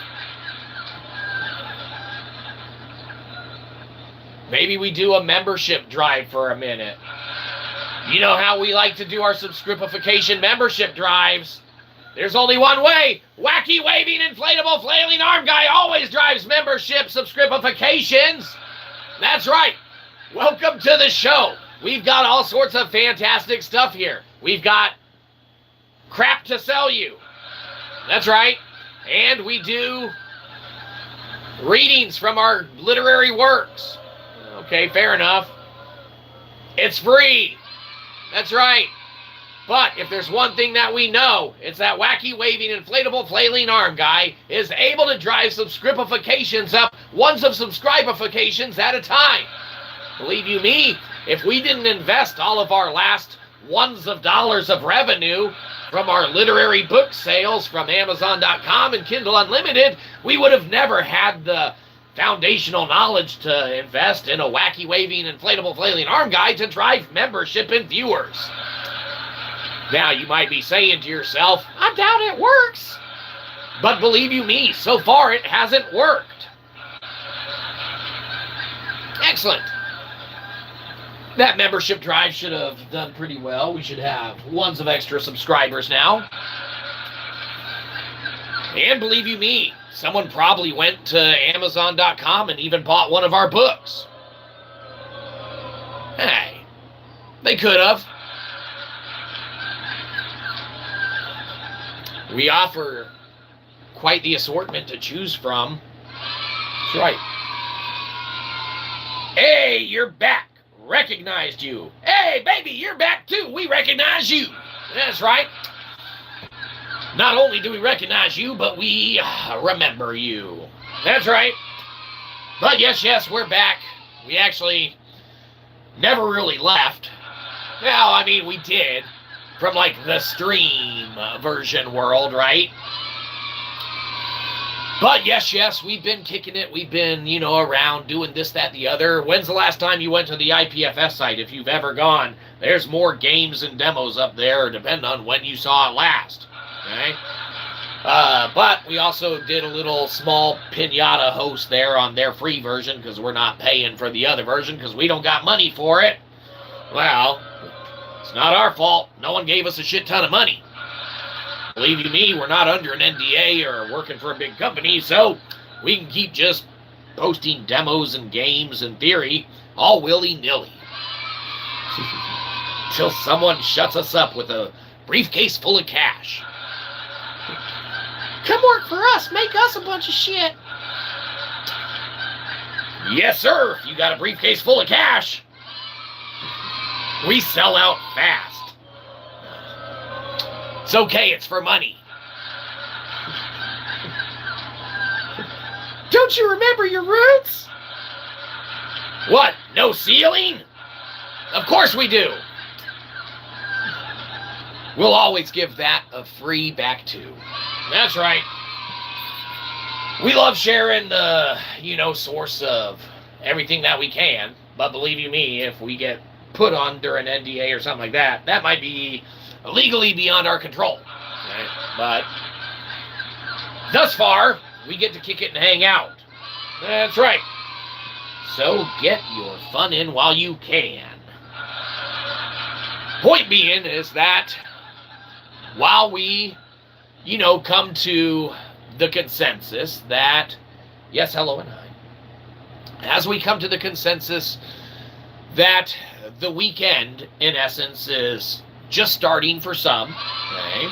Maybe we do a membership drive for a minute. You know how we like to do our subscripification membership drives. There's only one way. Wacky, waving, inflatable, flailing arm guy always drives membership subscripifications. That's right. Welcome to the show. We've got all sorts of fantastic stuff here. We've got crap to sell you. That's right. And we do readings from our literary works. Okay, fair enough. It's free. That's right. But if there's one thing that we know, it's that wacky, waving, inflatable, flailing arm guy is able to drive subscripifications up ones of subscribifications at a time. Believe you me, if we didn't invest all of our last ones of dollars of revenue from our literary book sales from Amazon.com and Kindle Unlimited, we would have never had the foundational knowledge to invest in a wacky, waving, inflatable, flailing arm guy to drive membership and viewers. Now, you might be saying to yourself, I doubt it works. But believe you me, so far it hasn't worked. Excellent. That membership drive should have done pretty well. We should have ones of extra subscribers now. And believe you me, someone probably went to Amazon.com and even bought one of our books. Hey, they could have. We offer quite the assortment to choose from. That's right. Hey, you're back. Recognized you. Hey, baby, you're back too. We recognize you. That's right. Not only do we recognize you, but we remember you. That's right. But yes, we're back. We actually never really left. Well, I mean, we did. From, like, the stream version world, right? But, yes, we've been kicking it. We've been, around doing this, that, the other. When's the last time you went to the ipfs site, if you've ever gone? There's more games and demos up there, depending on when you saw it last. Okay? But we also did a little small Pinata host there on their free version, because we're not paying for the other version, because we don't got money for it. Well, it's not our fault. No one gave us a shit ton of money. Believe you me, we're not under an NDA or working for a big company, so we can keep just posting demos and games and theory all willy-nilly. Till someone shuts us up with a briefcase full of cash. Come work for us. Make us a bunch of shit. Yes, sir. If you got a briefcase full of cash. We sell out fast. It's okay, it's for money. Don't you remember your roots? What, no ceiling? Of course we do. We'll always give that a free back too. That's right. We love sharing the, source of everything that we can. But believe you me, if we get put under an NDA or something like that, that might be legally beyond our control. Okay? But thus far, we get to kick it and hang out. That's right. So get your fun in while you can. Point being is that while we, come to the consensus that, yes, hello and hi, as we come to the consensus that the weekend, in essence, is just starting for some, okay?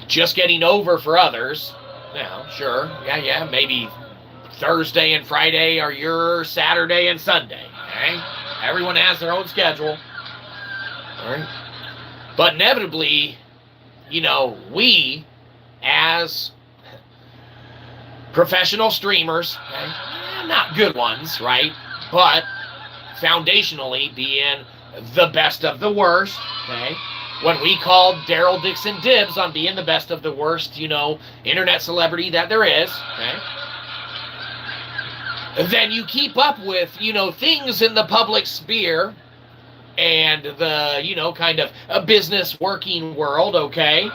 Just getting over for others. Now, sure, yeah, maybe Thursday and Friday are your Saturday and Sunday, okay? Everyone has their own schedule. All right? But inevitably, you know, we as professional streamers, okay, not good ones, right? But foundationally being the best of the worst, okay? When we called Daryl Dixon dibs on being the best of the worst, you know, internet celebrity that there is, okay? Then you keep up with, you know, things in the public sphere and the, you know, kind of a business working world, okay?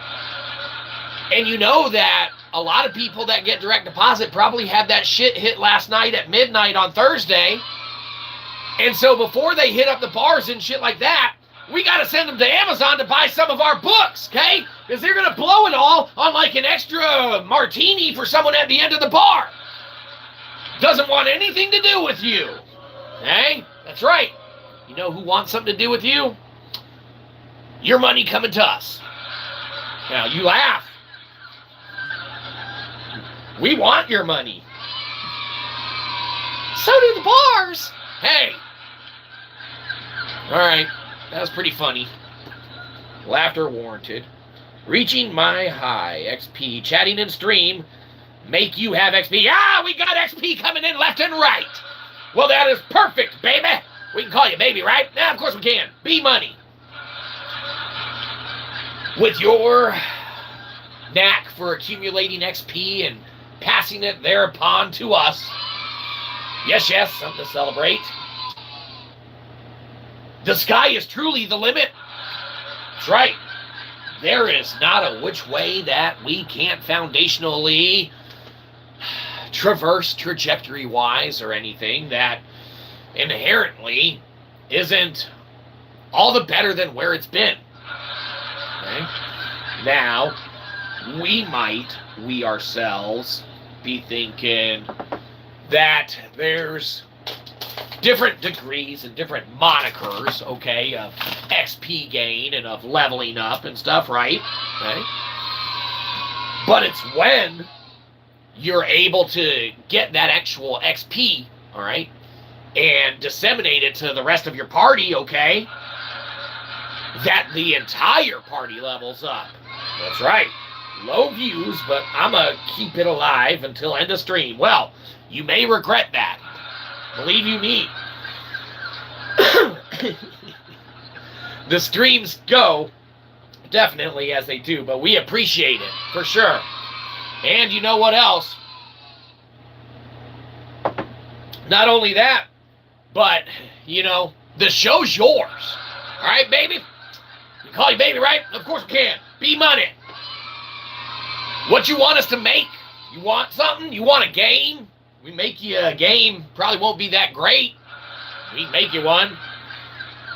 And you know that a lot of people that get direct deposit probably had that shit hit last night at midnight on Thursday. And so before they hit up the bars and shit like that, we got to send them to Amazon to buy some of our books, okay? Because they're going to blow it all on like an extra martini for someone at the end of the bar. Doesn't want anything to do with you, okay? That's right. You know who wants something to do with you? Your money coming to us. Now, you laugh. We want your money. So do the bars. Hey. All right. That was pretty funny. Laughter warranted. Reaching my high. XP. Chatting in stream. Make you have XP. Ah, we got XP coming in left and right. Well, that is perfect, baby. We can call you baby, right? Now, of course we can. B-Money. With your knack for accumulating XP and passing it thereupon to us. Yes, yes, something to celebrate. The sky is truly the limit. That's right. There is not a which way that we can't foundationally traverse trajectory-wise or anything that inherently isn't all the better than where it's been. Okay? Now, we ourselves, be thinking that there's different degrees and different monikers, okay, of XP gain and of leveling up and stuff, right? Okay? But it's when you're able to get that actual XP, all right, and disseminate it to the rest of your party, okay, that the entire party levels up. That's right. Low views, but I'm going to keep it alive until end of stream. Well, you may regret that. Believe you me. The streams go definitely as they do, but we appreciate it, for sure. And you know what else? Not only that, but, you know, the show's yours. All right, baby? We call you baby, right? Of course we can. B-Money. What you want us to make? You want something? You want a game? We make you a game. Probably won't be that great. We make you one.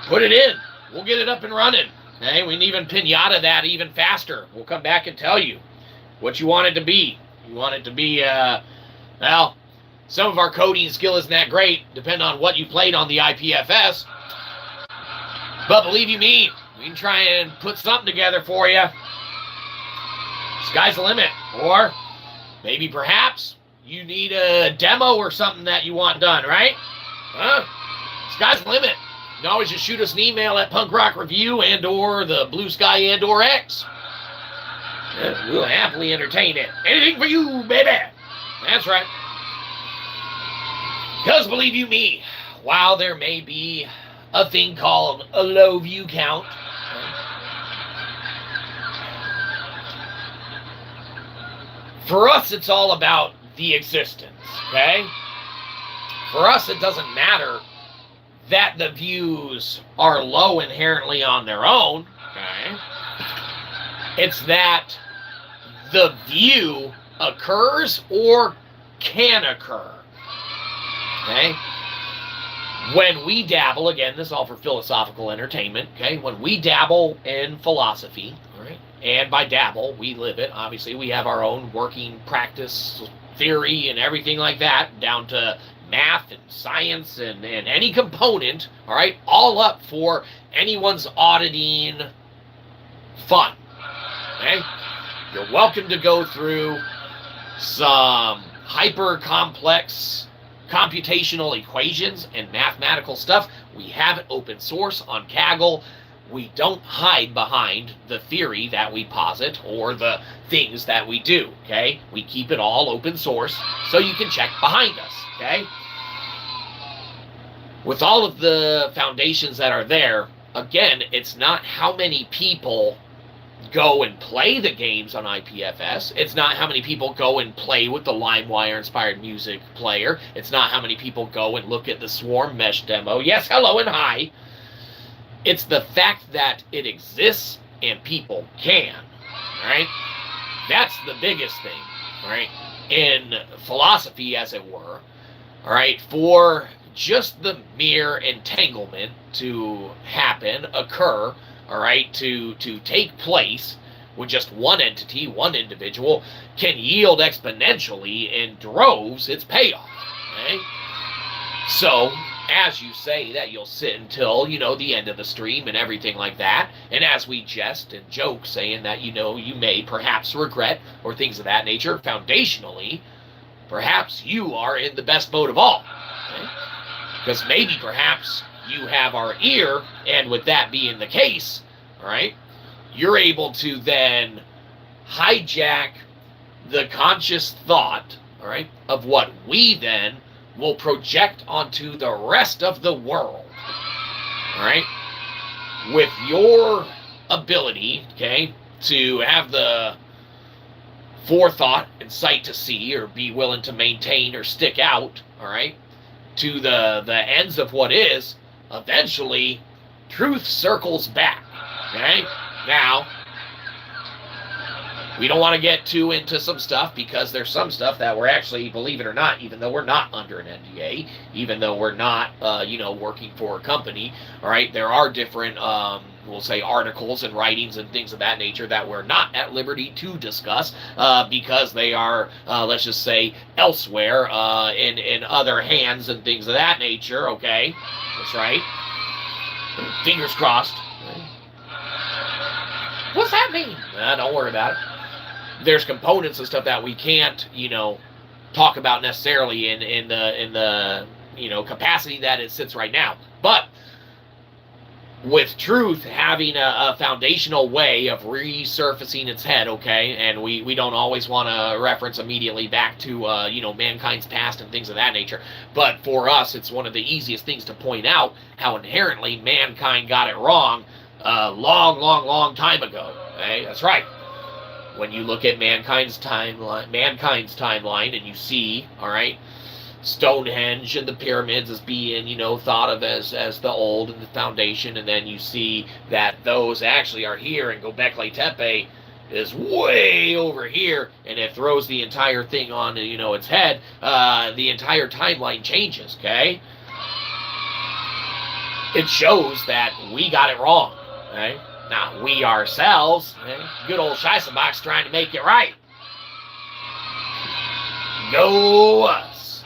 Put it in. We'll get it up and running. Hey, we can even Pinata that even faster. We'll come back and tell you what you want it to be. You want it to be, well, some of our coding skill isn't that great, depending on what you played on the ipfs. But believe you me, we can try and put something together for you. Sky's the limit. Or maybe perhaps you need a demo or something that you want done, right? Huh? Sky's the limit. You can always just shoot us an email at punkrokreview and or the Bluesky and or X. We'll happily entertain it. Anything for you, baby. That's right. Because believe you me, while there may be a thing called a low view count, for us it's all about the existence, okay? For us it doesn't matter that the views are low inherently on their own, okay? It's that the view occurs or can occur, okay? When we dabble, again, this is all for philosophical entertainment, okay? When we dabble in philosophy, all right? And by dabble, we live it. Obviously, we have our own working practice, theory, and everything like that, down to math and science and any component, all right? All up for anyone's auditing fun, okay? You're welcome to go through some hyper-complex computational equations and mathematical stuff. We have it open source on Kaggle. we don't hide behind the theory that we posit or the things that we do, okay? We keep it all open source so you can check behind us, okay? With all of the foundations that are there, again, it's not how many people go and play the games on ipfs. It's not how many people go and play with the LimeWire-inspired music player. It's not how many people go and look at the Swarm Mesh demo. Yes, hello and hi. It's the fact that it exists and people can, right? That's the biggest thing, right? In philosophy, as it were, all right, for just the mere entanglement to happen, occur, all right, to take place with just one entity, one individual, can yield exponentially in droves its payoff, okay? So, as you say that you'll sit until, the end of the stream and everything like that, and as we jest and joke saying that, you may perhaps regret or things of that nature, foundationally, perhaps you are in the best mode of all, okay? Because maybe perhaps you have our ear, and with that being the case, all right, you're able to then hijack the conscious thought, all right, of what we then will project onto the rest of the world, all right, with your ability, okay, to have the forethought and sight to see or be willing to maintain or stick out, all right, to the ends of what is, eventually, truth circles back, okay? Now, we don't want to get too into some stuff because there's some stuff that we're actually, believe it or not, even though we're not under an NDA, even though we're not, working for a company, all right, there are different, we'll say, articles and writings and things of that nature that we're not at liberty to discuss because they are, let's just say, elsewhere in other hands and things of that nature, okay? That's right. Fingers crossed. What's that mean? Don't worry about it. There's components and stuff that we can't, talk about necessarily in the capacity that it sits right now. But with truth having a foundational way of resurfacing its head, okay, and we don't always want to reference immediately back to, mankind's past and things of that nature, but for us, it's one of the easiest things to point out how inherently mankind got it wrong a long time ago, okay? That's right. When you look at mankind's timeline, and you see, all right, Stonehenge and the pyramids as being, thought of as the old and the foundation, and then you see that those actually are here, and Göbekli Tepe is way over here, and it throws the entire thing on, its head. The entire timeline changes, okay? It shows that we got it wrong, okay? Not we ourselves, okay? Good old Shyzabox trying to make it right. Go us.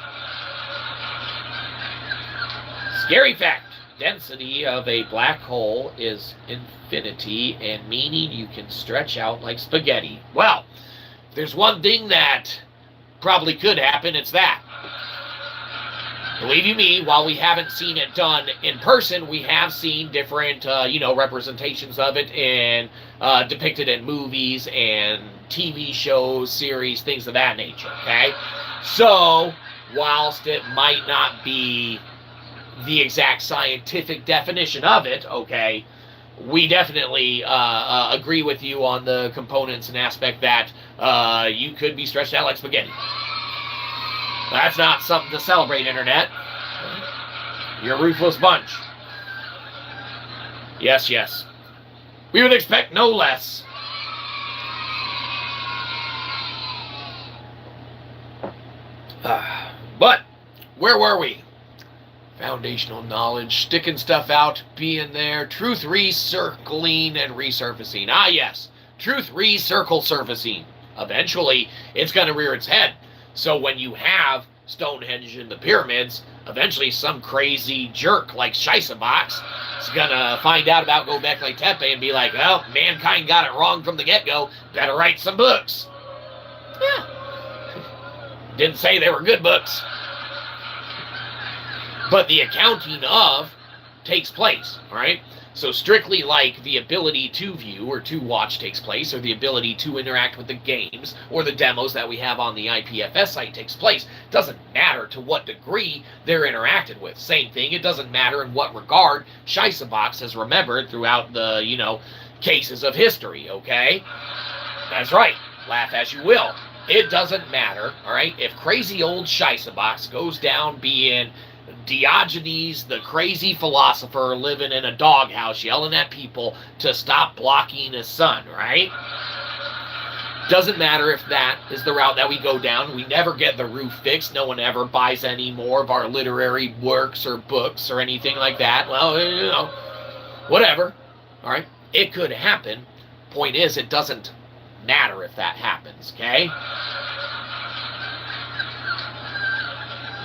Scary fact. Density of a black hole is infinity, and meaning you can stretch out like spaghetti. Well, if there's one thing that probably could happen, it's that. Believe you me, while we haven't seen it done in person, we have seen different, representations of it in depicted in movies and TV shows, series, things of that nature, okay? So, whilst it might not be the exact scientific definition of it, okay, we definitely agree with you on the components and aspect that you could be stretched out like spaghetti. That's not something to celebrate, Internet. You're a ruthless bunch. Yes, yes. We would expect no less. But, where were we? Foundational knowledge, sticking stuff out, being there, truth recircling and resurfacing. Ah, yes. Truth recircle surfacing. Eventually, it's going to rear its head. So when you have Stonehenge and the pyramids, eventually some crazy jerk like Shyzabox is going to find out about Göbekli Tepe and be like, well, mankind got it wrong from the get-go. Better write some books. Yeah. Didn't say they were good books. But the accounting of takes place, all right? So strictly like the ability to view or to watch takes place, or the ability to interact with the games or the demos that we have on the ipfs site takes place, doesn't matter to what degree they're interacted with. Same thing, it doesn't matter in what regard Shyzabox has remembered throughout the, cases of history, okay? That's right, laugh as you will. It doesn't matter, all right? If crazy old Shyzabox goes down being Diogenes, the crazy philosopher living in a doghouse yelling at people to stop blocking his sun, right? Doesn't matter if that is the route that we go down. We never get the roof fixed. No one ever buys any more of our literary works or books or anything like that. Well, whatever, all right? It could happen. Point is, it doesn't matter if that happens, okay?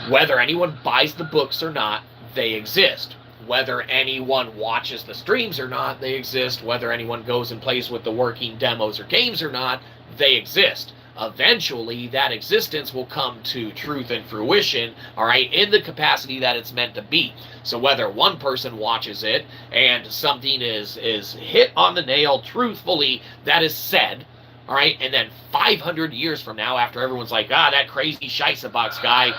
Whether anyone buys the books or not, they exist. Whether anyone watches the streams or not, they exist. Whether anyone goes and plays with the working demos or games or not, they exist. Eventually, that existence will come to truth and fruition, all right, in the capacity that it's meant to be. So whether one person watches it and something is hit on the nail truthfully that is said, all right, and then 500 years from now, after everyone's like, that crazy Shyzabox guy,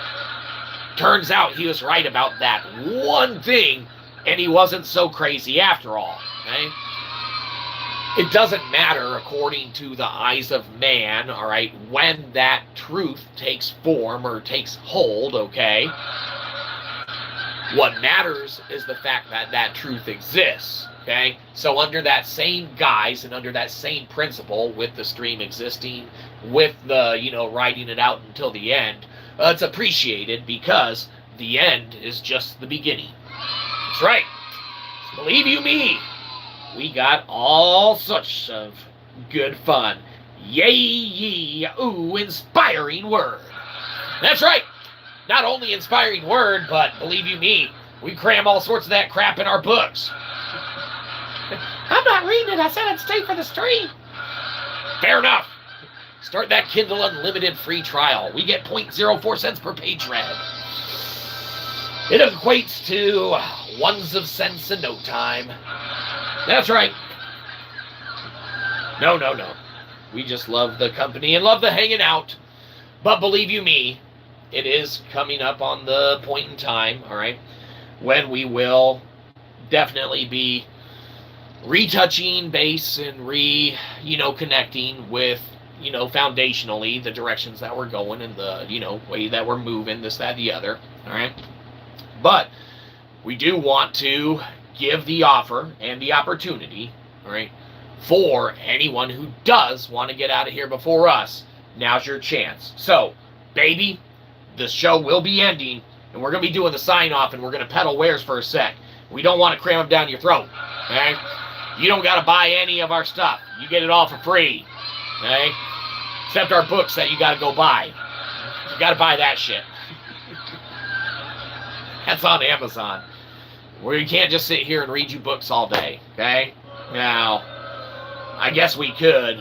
turns out he was right about that one thing, and he wasn't so crazy after all, okay? It doesn't matter, according to the eyes of man, all right, when that truth takes form or takes hold, okay? What matters is the fact that that truth exists, okay? So under that same guise and under that same principle, with the stream existing, with the, writing it out until the end, it's appreciated because the end is just the beginning. That's right. Believe you me, we got all sorts of good fun. Yay, yee, ooh, inspiring word. That's right. Not only inspiring word, but believe you me, we cram all sorts of that crap in our books. I'm not reading it. I said I'd stay for the stream. Fair enough. Start that Kindle Unlimited free trial. We get 0.04 cents per page read. It equates to ones of cents in no time. That's right. No. We just love the company and love the hanging out. But believe you me, it is coming up on the point in time, all right, when we will definitely be retouching base and connecting with, foundationally the directions that we're going and the, way that we're moving, this, that, the other, all right? But we do want to give the offer and the opportunity, all right, for anyone who does want to get out of here before us. Now's your chance. So, baby, the show will be ending, and we're going to be doing the sign-off, and we're going to peddle wares for a sec. We don't want to cram them down your throat, okay? You don't got to buy any of our stuff. You get it all for free, okay? Except our books that you got to go buy. You got to buy that shit. That's on Amazon. We can't just sit here and read you books all day, okay? Now, I guess we could.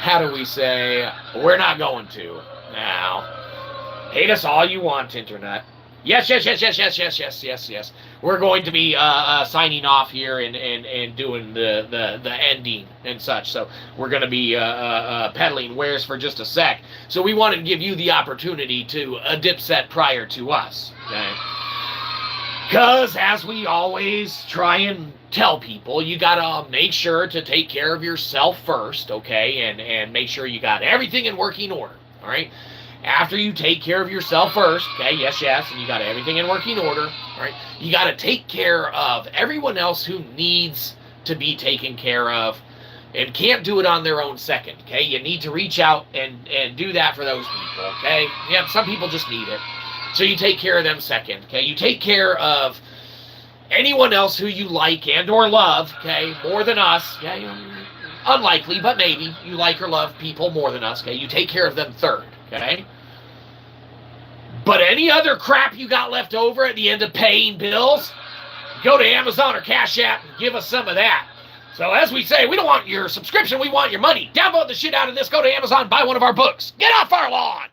How do we say? We're not going to. Now, hate us all you want, Internet. Yes. We're going to be signing off here and doing the ending and such. So we're going to be peddling wares for just a sec. So we wanted to give you the opportunity to dip set prior to us. Okay? Because as we always try and tell people, you got to make sure to take care of yourself first, okay? And make sure you got everything in working order, all right? After you take care of yourself first, okay, yes, and you got everything in working order, all right, you got to take care of everyone else who needs to be taken care of and can't do it on their own second, okay? You need to reach out and do that for those people, okay? Yeah, some people just need it. So you take care of them second, okay? You take care of anyone else who you like and or love, okay, more than us, okay? Unlikely, but maybe you like or love people more than us, okay? You take care of them third. Okay? But any other crap you got left over at the end of paying bills, go to Amazon or Cashapp and give us some of that. So as we say, we don't want your subscription, we want your money. Download the shit out of this, go to Amazon, buy one of our books. Get off our lawn!